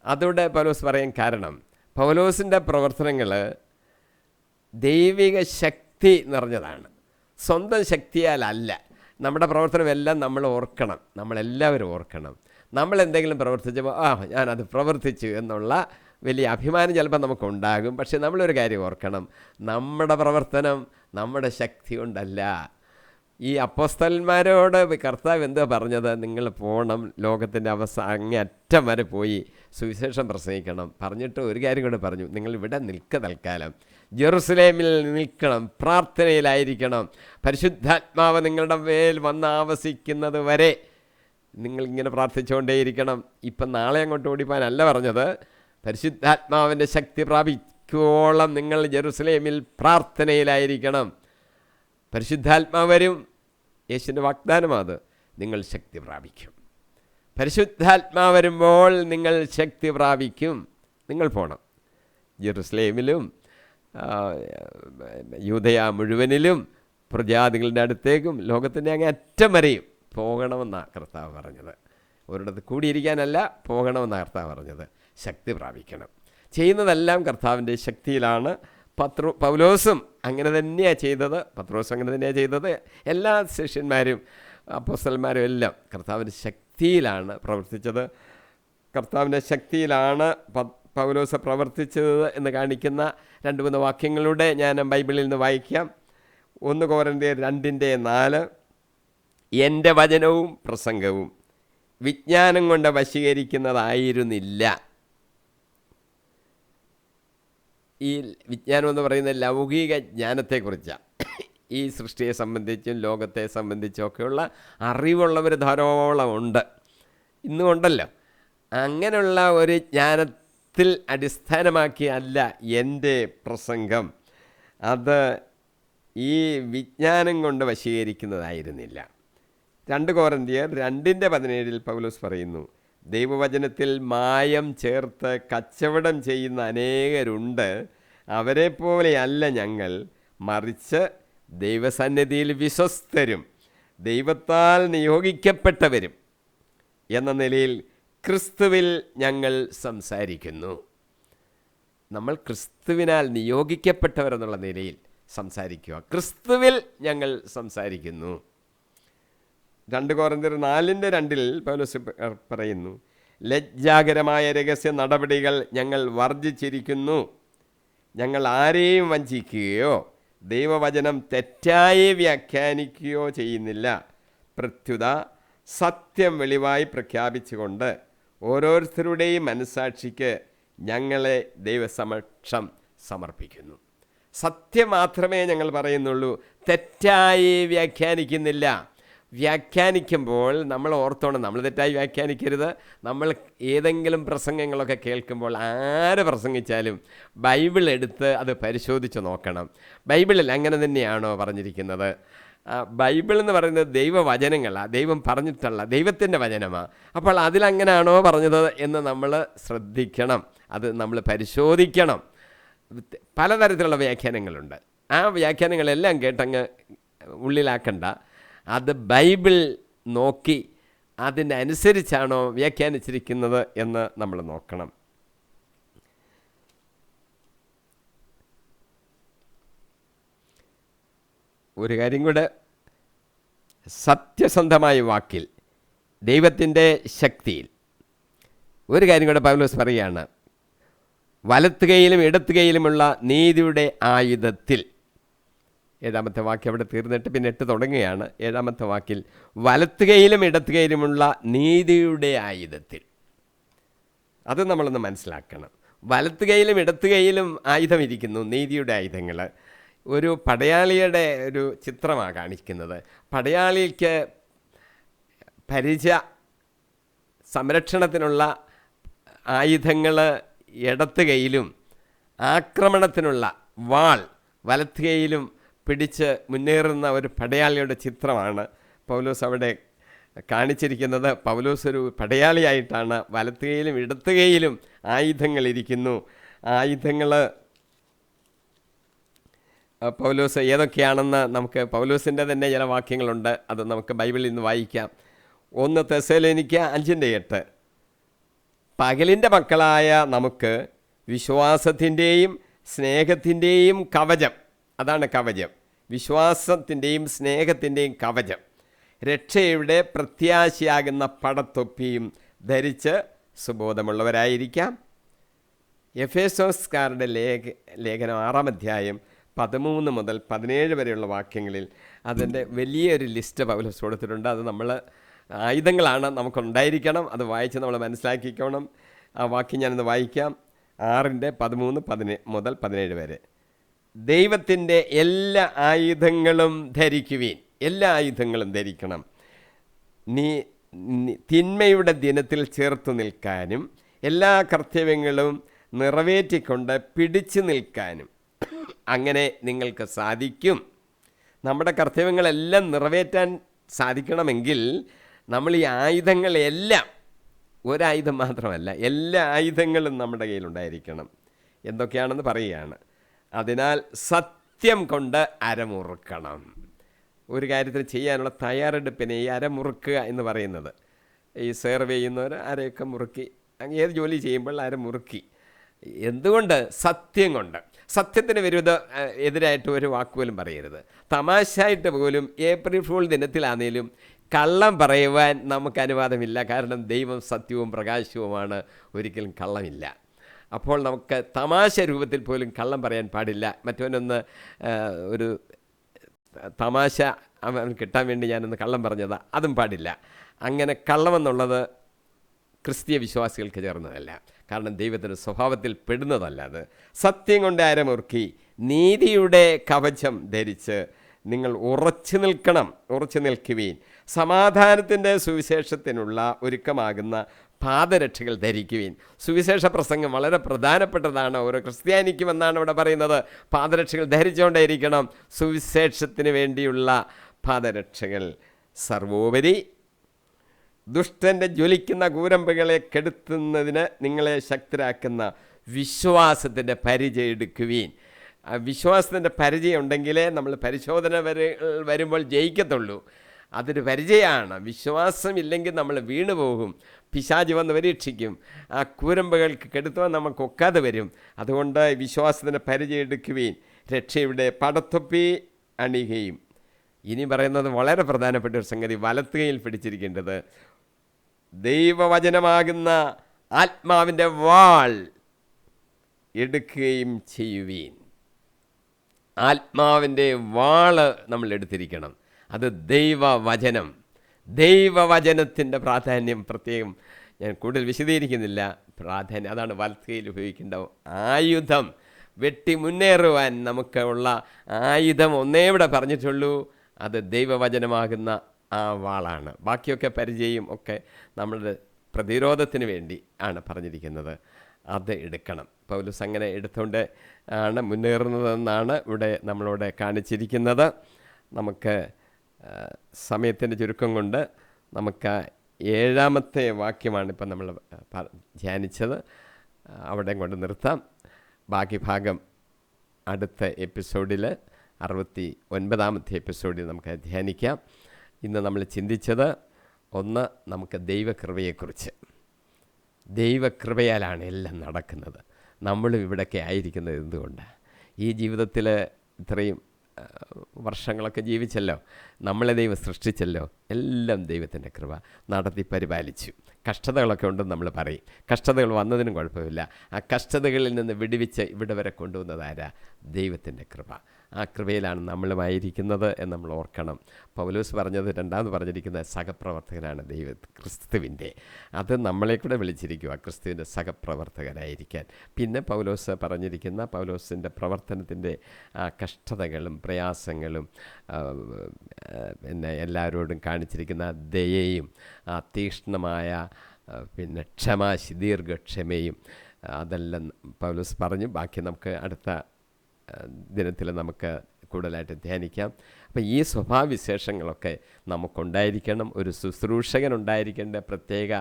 അതോടെ പൗലോസ് പറയാൻ കാരണം, പൗലോസിൻ്റെ പ്രവർത്തനങ്ങൾ ദൈവിക ശക്തി നിറഞ്ഞതാണ്, സ്വന്തം ശക്തിയാലല്ല. നമ്മുടെ പ്രവർത്തനമെല്ലാം നമ്മൾ ഓർക്കണം, നമ്മളെല്ലാവരും ഓർക്കണം. നമ്മളെന്തെങ്കിലും പ്രവർത്തിച്ചപ്പോൾ ഞാനത് പ്രവർത്തിച്ചു എന്നുള്ള വലിയ അഭിമാനം ചിലപ്പോൾ നമുക്കുണ്ടാകും. പക്ഷേ നമ്മളൊരു കാര്യം ഓർക്കണം, നമ്മുടെ പ്രവർത്തനം നമ്മുടെ ശക്തി കൊണ്ടല്ല. ഈ അപ്പോസ്തലന്മാരോട് കർത്താവ് എന്താ പറഞ്ഞത്? നിങ്ങൾ പോകണം, ലോകത്തിൻ്റെ അങ്ങേയറ്റം വരെ പോയി സുവിശേഷം പ്രസംഗിക്കണം. പറഞ്ഞിട്ട് ഒരു കാര്യം കൂടെ പറഞ്ഞു, നിങ്ങൾ ഇവിടെ നിൽക്കുക, തൽക്കാലം ജെറുസലേമിൽ നിൽക്കണം, പ്രാർത്ഥനയിലായിരിക്കണം, പരിശുദ്ധാത്മാവ് നിങ്ങളുടെ മേൽ വന്ന് ആവസിക്കുന്നത് വരെ നിങ്ങളിങ്ങനെ പ്രാർത്ഥിച്ചുകൊണ്ടേയിരിക്കണം. ഇപ്പം നാളെ അങ്ങോട്ട് ഓടിപ്പാനല്ല പറഞ്ഞത്, പരിശുദ്ധാത്മാവിൻ്റെ ശക്തി പ്രാപിക്കുവോളം നിങ്ങൾ ജെറുസലേമിൽ പ്രാർത്ഥനയിലായിരിക്കണം. പരിശുദ്ധാത്മാവ് വരും, യേശുവിൻ്റെ വാഗ്ദാനമാണ്. നിങ്ങൾ ശക്തി പ്രാപിക്കും. പരിശുദ്ധാത്മാവ് വരുമ്പോൾ നിങ്ങൾ ശക്തി പ്രാപിക്കും. നിങ്ങൾ പോകണം. ജെറുസലേമിലും യൂദയ മുഴുവനിലും പ്രജാതികളുടെ അടുത്തേക്കും ലോകത്തിൻ്റെ അങ്ങേ അറ്റം വരെയും പോകണമെന്നാണ് കർത്താവ് പറഞ്ഞത്. ഒരിടത്ത് കൂടിയിരിക്കാനല്ല, പോകണമെന്നാണ് കർത്താവ് പറഞ്ഞത്. ശക്തി പ്രാപിക്കണം. ചെയ്യുന്നതെല്ലാം കർത്താവിൻ്റെ ശക്തിയിലാണ്. പൗലോസും അങ്ങനെ തന്നെയാണ് ചെയ്തത്. പത്രോസും അങ്ങനെ തന്നെയാണ് ചെയ്തത്. എല്ലാ ശിഷ്യന്മാരും അപ്പോസ്തലന്മാരും എല്ലാം കർത്താവിൻ്റെ ശക്തിയിലാണ് പ്രവർത്തിച്ചത്. കർത്താവിൻ്റെ ശക്തിയിലാണ് പൗലോസ് പ്രവർത്തിച്ചത് എന്ന് കാണിക്കുന്ന 2-3 വാക്യങ്ങളുടെ ഞാൻ ബൈബിളിൽ നിന്ന് വായിക്കാം. 1 കൊരിന്ത്യർ 2:4 എൻ്റെ വചനവും പ്രസംഗവും വിജ്ഞാനം കൊണ്ട് വശീകരിക്കുന്നതായിരുന്നില്ല. ഈ വിജ്ഞാനം എന്ന് പറയുന്നത് ലൗകിക ജ്ഞാനത്തെക്കുറിച്ചാണ്. ഈ സൃഷ്ടിയെ സംബന്ധിച്ചും ലോകത്തെ സംബന്ധിച്ചും ഒക്കെയുള്ള അറിവുള്ളവർ ധാരാളം ഉണ്ട്, ഇന്നുമുണ്ടല്ലോ. അങ്ങനെയുള്ള ഒരു ജ്ഞാനത്തിൽ അടിസ്ഥാനമാക്കിയല്ല എൻ്റെ പ്രസംഗം. അത് ഈ വിജ്ഞാനം കൊണ്ട് വശീകരിക്കുന്നതായിരുന്നില്ല. 2 കൊരിന്ത്യർ 2:17 പൗലോസ് പറയുന്നു, ദൈവവചനത്തിൽ മായം ചേർത്ത് കച്ചവടം ചെയ്യുന്ന അനേകരുണ്ട്. അവരെപ്പോലെയല്ല ഞങ്ങൾ, മറിച്ച് ദൈവസന്നിധിയിൽ വിശ്വസ്തരും ദൈവത്താൽ നിയോഗിക്കപ്പെട്ടവരും എന്ന നിലയിൽ ക്രിസ്തുവിൽ ഞങ്ങൾ സംസാരിക്കുന്നു. നമ്മൾ ക്രിസ്തുവിനാൽ നിയോഗിക്കപ്പെട്ടവരെന്നുള്ള നിലയിൽ സംസാരിക്കുക. ക്രിസ്തുവിൽ ഞങ്ങൾ സംസാരിക്കുന്നു. 2 കൊരിന്ത്യർ 4:2 പൗലോസ് പറയുന്നു, ലജ്ജാകരമായ രഹസ്യ നടപടികൾ ഞങ്ങൾ വർജിച്ചിരിക്കുന്നു. ഞങ്ങൾ ആരെയും വഞ്ചിക്കുകയോ ദൈവവചനം തെറ്റായി വ്യാഖ്യാനിക്കുകയോ ചെയ്യുന്നില്ല. പ്രത്യുത സത്യം വെളിവായി പ്രഖ്യാപിച്ചുകൊണ്ട് ഓരോരുത്തരുടെയും മനസ്സാക്ഷിക്ക് ഞങ്ങളെ ദൈവസമക്ഷം സമർപ്പിക്കുന്നു. സത്യം മാത്രമേ ഞങ്ങൾ പറയുന്നുള്ളൂ, തെറ്റായി വ്യാഖ്യാനിക്കുന്നില്ല. വ്യാഖ്യാനിക്കുമ്പോൾ നമ്മൾ ഓർത്തോണം, നമ്മൾ തെറ്റായി വ്യാഖ്യാനിക്കരുത്. നമ്മൾ ഏതെങ്കിലും പ്രസംഗങ്ങളൊക്കെ കേൾക്കുമ്പോൾ ആര് പ്രസംഗിച്ചാലും ബൈബിൾ എടുത്ത് അത് പരിശോധിച്ച് നോക്കണം. ബൈബിളിൽ അങ്ങനെ തന്നെയാണോ പറഞ്ഞിരിക്കുന്നത്? ബൈബിൾ എന്ന് പറയുന്നത് ദൈവവചനങ്ങളാണ്, ദൈവം പറഞ്ഞിട്ടുള്ള ദൈവത്തിൻ്റെ വചനമാണ്. അപ്പോൾ അതിലങ്ങനെയാണോ പറഞ്ഞത് എന്ന് നമ്മൾ ശ്രദ്ധിക്കണം, അത് നമ്മൾ പരിശോധിക്കണം. പലതരത്തിലുള്ള വ്യാഖ്യാനങ്ങളുണ്ട്. ആ വ്യാഖ്യാനങ്ങളെല്ലാം കേട്ടങ്ങ് ഉള്ളിലാക്കണ്ട. അത് ബൈബിൾ നോക്കി അതിനനുസരിച്ചാണോ വ്യാഖ്യാനിച്ചിരിക്കുന്നത് എന്ന് നമ്മൾ നോക്കണം. ഒരു കാര്യം കൂടെ, സത്യസന്ധമായ വാക്കിൽ ദൈവത്തിൻ്റെ ശക്തിയിൽ ഒരു കാര്യം കൂടെ പൗലോസ് പറയുകയാണ്, വലത്തുകൈയിലും ഇടത്തുകൈയിലുമുള്ള നീതിയുടെ ആയുധത്തിൽ. 7-ാമത്തെ വാക്യം അവിടെ തീർന്നിട്ട് പിന്നെ 8 തുടങ്ങുകയാണ്. 7-ാമത്തെ വാക്കിൽ വലത്തുകൈയിലും ഇടത്തുകൈയിലുമുള്ള നീതിയുടെ ആയുധത്തിൽ. അത് നമ്മളൊന്ന് മനസ്സിലാക്കണം. വലത്തുകൈയിലും ഇടത്തുകൈയിലും ആയുധം ഇരിക്കുന്നു, നീതിയുടെ ആയുധങ്ങൾ. ഒരു പടയാളിയുടെ ഒരു ചിത്രമാണ് കാണിക്കുന്നത്. പടയാളിക്ക് സംരക്ഷണത്തിനുള്ള ആയുധങ്ങൾ ഇടത്ത് കൈയിലും ആക്രമണത്തിനുള്ള വാൾ വലത്ത് കൈയിലും പിടിച്ച് മുന്നേറുന്ന ഒരു പടയാളിയുടെ ചിത്രമാണ് പൗലോസ് അവിടെ കാണിച്ചിരിക്കുന്നത്. പൗലോസ് ഒരു പടയാളിയായിട്ടാണ്. വലത്ത് കൈയിലും ഇടത്ത് കൈയിലും ആയുധങ്ങളിരിക്കുന്നു. ആയുധങ്ങൾ പൗലോസ് ഏതൊക്കെയാണെന്ന് നമുക്ക് പൗലോസിൻ്റെ തന്നെ ചില വാക്യങ്ങളുണ്ട്, അത് നമുക്ക് ബൈബിളിൽ നിന്ന് വായിക്കാം. 1 തെസ്സലോനിക്ക 5:8 പകലിൻ്റെ മക്കളായ നമുക്ക് വിശ്വാസത്തിൻ്റെയും സ്നേഹത്തിൻ്റെയും കവചം, അതാണ് കവചം, വിശ്വാസത്തിൻ്റെയും സ്നേഹത്തിൻ്റെയും കവചം, രക്ഷയുടെ പ്രത്യാശയാകുന്ന പടത്തൊപ്പിയും ധരിച്ച് സുബോധമുള്ളവരായിരിക്കാം. എഫേസോസ്കാരുടെ ലേഖനം 6-ാം അധ്യായം 13 മുതൽ 17 വരെയുള്ള വാക്യങ്ങളിൽ അതിൻ്റെ വലിയൊരു ലിസ്റ്റ് പൗലോസ് കൊടുത്തിട്ടുണ്ട്. അത് നമ്മൾ ആയുധങ്ങളാണ്, നമുക്കുണ്ടായിരിക്കണം. അത് വായിച്ച് നമ്മൾ മനസ്സിലാക്കിക്കോണം. ആ വാക്യം ഞാനത് വായിക്കാം. 6:13 മുതൽ 17 വരെ. ദൈവത്തിൻ്റെ എല്ലാ ആയുധങ്ങളും ധരിക്കുവീൻ. എല്ലാ ആയുധങ്ങളും ധരിക്കണം, തിന്മയുടെ ദിനത്തിൽ ചേർത്ത് നിൽക്കാനും എല്ലാ കർത്തവ്യങ്ങളും നിറവേറ്റിക്കൊണ്ട് പിടിച്ചു നിൽക്കാനും അങ്ങനെ നിങ്ങൾക്ക് സാധിക്കും. നമ്മുടെ കർത്തവ്യങ്ങളെല്ലാം നിറവേറ്റാൻ സാധിക്കണമെങ്കിൽ നമ്മൾ ഈ ആയുധങ്ങളെല്ലാം, ഒരായുധം മാത്രമല്ല, എല്ലാ ആയുധങ്ങളും നമ്മുടെ കയ്യിലുണ്ടായിരിക്കണം. എന്തൊക്കെയാണെന്ന് പറയുകയാണ്. അതിനാൽ സത്യം കൊണ്ട് അരമുറുക്കണം. ഒരു കാര്യത്തിൽ ചെയ്യാനുള്ള തയ്യാറെടുപ്പിനെ ഈ അരമുറുക്കുക എന്ന് പറയുന്നത്, ഈ സെർവ് ചെയ്യുന്നവർ അരയൊക്കെ മുറുക്കി, ഏത് ജോലി ചെയ്യുമ്പോൾ അരമുറുക്കി. എന്തുകൊണ്ട്? സത്യം കൊണ്ട്. സത്യത്തിന് എതിരായിട്ട് ഒരു വാക്കുപോലും പറയരുത്. തമാശയായിട്ട് പോലും ഏപ്രിൽ ഫൂൾ ദിനത്തിലാണെങ്കിലും കള്ളം പറയുവാൻ നമുക്ക് അനുവാദമില്ല. കാരണം ദൈവം സത്യവും പ്രകാശവുമാണ്, ഒരിക്കലും കള്ളമില്ല. അപ്പോൾ നമുക്ക് തമാശ രൂപത്തിൽ പോലും കള്ളം പറയാൻ പാടില്ല. മറ്റവനൊന്ന് ഒരു തമാശ അവൻ കിട്ടാൻ വേണ്ടി ഞാനൊന്ന് കള്ളം പറഞ്ഞതാ, അതും പാടില്ല. അങ്ങനെ കള്ളമെന്നുള്ളത് ക്രിസ്തീയ വിശ്വാസികൾക്ക് ചേർന്നതല്ല. കാരണം ദൈവത്തിൻ്റെ സ്വഭാവത്തിൽ പെടുന്നതല്ല അത്. സത്യം കൊണ്ട് അരമുറുക്കി നീതിയുടെ കവചം ധരിച്ച് നിങ്ങൾ ഉറച്ചു നിൽക്കുവീൻ. സമാധാനത്തിൻ്റെ സുവിശേഷത്തിനുള്ള ഒരുക്കമാകുന്ന പാദരക്ഷകൾ ധരിക്കുവീൻ. സുവിശേഷ പ്രസംഗം വളരെ പ്രധാനപ്പെട്ടതാണ് ഓരോ ക്രിസ്ത്യാനിക്കും എന്നാണ് ഇവിടെ പറയുന്നത്. പാദരക്ഷകൾ ധരിച്ചുകൊണ്ടേയിരിക്കണം. സുവിശേഷത്തിന് വേണ്ടിയുള്ള പാദരക്ഷകൾ. സർവോപരി ദുഷ്ടൻ്റെ ജ്വലിക്കുന്ന കൂരമ്പുകളെ കെടുത്തുന്നതിന് നിങ്ങളെ ശക്തരാക്കുന്ന വിശ്വാസത്തിൻ്റെ പരിചയം എടുക്കുവീൻ. വിശ്വാസത്തിൻ്റെ പരിചയം ഉണ്ടെങ്കിലേ നമ്മൾ പരിശോധന വരുമ്പോൾ ജയിക്കത്തുള്ളൂ. അതൊരു പരിചയമാണ്. വിശ്വാസം ഇല്ലെങ്കിൽ നമ്മൾ വീണു പോകും. പിശാച് വന്ന് പരീക്ഷിക്കും. ആ കൂരമ്പുകൾക്ക് കെടുത്തുവാൻ നമുക്ക് ഒക്കാതെ വരും. അതുകൊണ്ട് വിശ്വാസത്തിൻ്റെ പരിചയം എടുക്കുവീൻ. രക്ഷയുടെ പടത്തൊപ്പി അണിയുകയും. ഇനി പറയുന്നത് വളരെ പ്രധാനപ്പെട്ട ഒരു സംഗതി, വലത്ത് കൈയിൽ പിടിച്ചിരിക്കേണ്ടത് ദൈവവചനമാകുന്ന ആത്മാവിൻ്റെ വാൾ എടുക്കുകയും ചെയ്യുവീൻ. ആത്മാവിൻ്റെ വാള് നമ്മൾ എടുത്തിരിക്കണം. അത് ദൈവവചനം. ദൈവവചനത്തിൻ്റെ പ്രാധാന്യം പ്രത്യേകം ഞാൻ കൂടുതൽ വിശദീകരിക്കുന്നില്ല. പ്രാധാന്യം അതാണ് വലത്ത് കൈയിൽ ഉപയോഗിക്കേണ്ട ആയുധം. വെട്ടി മുന്നേറുവാൻ നമുക്ക് ഉള്ള ആയുധം ഒന്നേ ഇവിടെ പറഞ്ഞിട്ടുള്ളൂ, അത് ദൈവവചനമാകുന്ന ആ വാളാണ്. ബാക്കിയൊക്കെ പരിചയം ഒക്കെ നമ്മളുടെ പ്രതിരോധത്തിന് വേണ്ടി ആണ് പറഞ്ഞിരിക്കുന്നത്. അത് എടുക്കണം. പൗലോസ് അങ്ങനെ എടുത്തുകൊണ്ട് ആണ് മുന്നേറുന്നതെന്നാണ് ഇവിടെ നമ്മളോട് കാണിച്ചിരിക്കുന്നത്. നമുക്ക് സമയത്തിൻ്റെ ചുരുക്കം കൊണ്ട് നമുക്ക് 7-ാമത്തെ വാക്യമാണ് ഇപ്പം നമ്മൾ ധ്യാനിച്ചത്. അവിടെ കൊണ്ട് നിർത്താം. ബാക്കി ഭാഗം അടുത്ത എപ്പിസോഡിൽ 69-ാമത്തെ എപ്പിസോഡിൽ നമുക്ക് ധ്യാനിക്കാം. ഇന്ന് നമ്മൾ ചിന്തിച്ചത്, ഒന്ന്, നമുക്ക് ദൈവകൃപയെക്കുറിച്ച്. ദൈവകൃപയാലാണ് എല്ലാം നടക്കുന്നത്. നമ്മളും ഇവിടെയൊക്കെ ആയിരിക്കുന്നത് എന്തുകൊണ്ടാണ്? ഈ ജീവിതത്തിൽ ഇത്രയും വർഷങ്ങളൊക്കെ ജീവിച്ചല്ലോ, നമ്മളെ ദൈവം സൃഷ്ടിച്ചല്ലോ. എല്ലാം ദൈവത്തിൻ്റെ കൃപ നടത്തി പരിപാലിച്ചു. കഷ്ടതകളൊക്കെ ഉണ്ടെന്ന് നമ്മൾ പറയും. കഷ്ടതകൾ വന്നതിനും കുഴപ്പമില്ല. ആ കഷ്ടതകളിൽ നിന്ന് വിടുവിച്ച് ഇവിടെ വരെ കൊണ്ടുവന്നതാരാ? ദൈവത്തിൻ്റെ കൃപ. ആ കൃപയിലാണ് നമ്മളുമായിരിക്കുന്നത് എന്ന് നമ്മൾ ഓർക്കണം. പൗലോസ് പറഞ്ഞത്, രണ്ടാമത് പറഞ്ഞിരിക്കുന്ന സഹപ്രവർത്തകനാണ് ക്രിസ്തുവിൻ്റെ. അത് നമ്മളെ കൂടെ വിളിച്ചിരിക്കുക, ക്രിസ്തുവിൻ്റെ സഹപ്രവർത്തകരായിരിക്കാൻ. പിന്നെ പൗലോസ് പറഞ്ഞിരിക്കുന്ന പൗലോസിൻ്റെ പ്രവർത്തനത്തിൻ്റെ ആ കഷ്ടതകളും പ്രയാസങ്ങളും പിന്നെ എല്ലാവരോടും കാണിച്ചിരിക്കുന്ന ദയയും ആ തീക്ഷ്ണമായ പിന്നെ ദീർഘക്ഷമയും അതെല്ലാം പൗലോസ് പറഞ്ഞു. ബാക്കി നമുക്ക് അടുത്ത ദിനത്തിൽ നമുക്ക് കൂടുതലായിട്ട് ധ്യാനിക്കാം. അപ്പോൾ ഈ സ്വഭാവവിശേഷങ്ങളൊക്കെ നമുക്കുണ്ടായിരിക്കണം. ഒരു ശുശ്രൂഷകനുണ്ടായിരിക്കേണ്ട പ്രത്യേക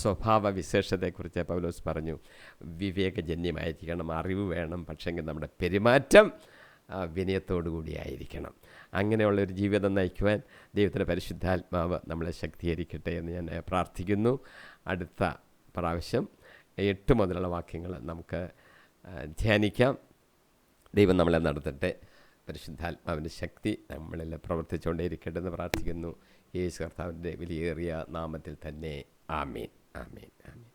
സ്വഭാവ വിശേഷത്തെക്കുറിച്ച് പൗലോസ് പറഞ്ഞു. വിവേകജന്യമായിരിക്കണം, അറിവ് വേണം, പക്ഷേങ്കിൽ നമ്മുടെ പെരുമാറ്റം വിനയത്തോടു കൂടിയായിരിക്കണം. അങ്ങനെയുള്ളൊരു ജീവിതം നയിക്കുവാൻ ദൈവത്തിൻ്റെ പരിശുദ്ധാത്മാവ് നമ്മളെ ശക്തീകരിക്കട്ടെ എന്ന് ഞാൻ പ്രാർത്ഥിക്കുന്നു. അടുത്ത പ്രാവശ്യം 8 മുതലുള്ള വാക്യങ്ങൾ നമുക്ക് ധ്യാനിക്കാം. ദൈവം നമ്മളെ നടത്തട്ടെ. പരിശുദ്ധാത്മാവിൻ്റെ ശക്തി നമ്മളെല്ലാം പ്രവർത്തിച്ചുകൊണ്ടേയിരിക്കട്ടെ എന്ന് പ്രാർത്ഥിക്കുന്നു. യേശു കർത്താവിൻ്റെ വിലയേറിയ നാമത്തിൽ തന്നെ. ആമീൻ, ആമീൻ, ആമീൻ.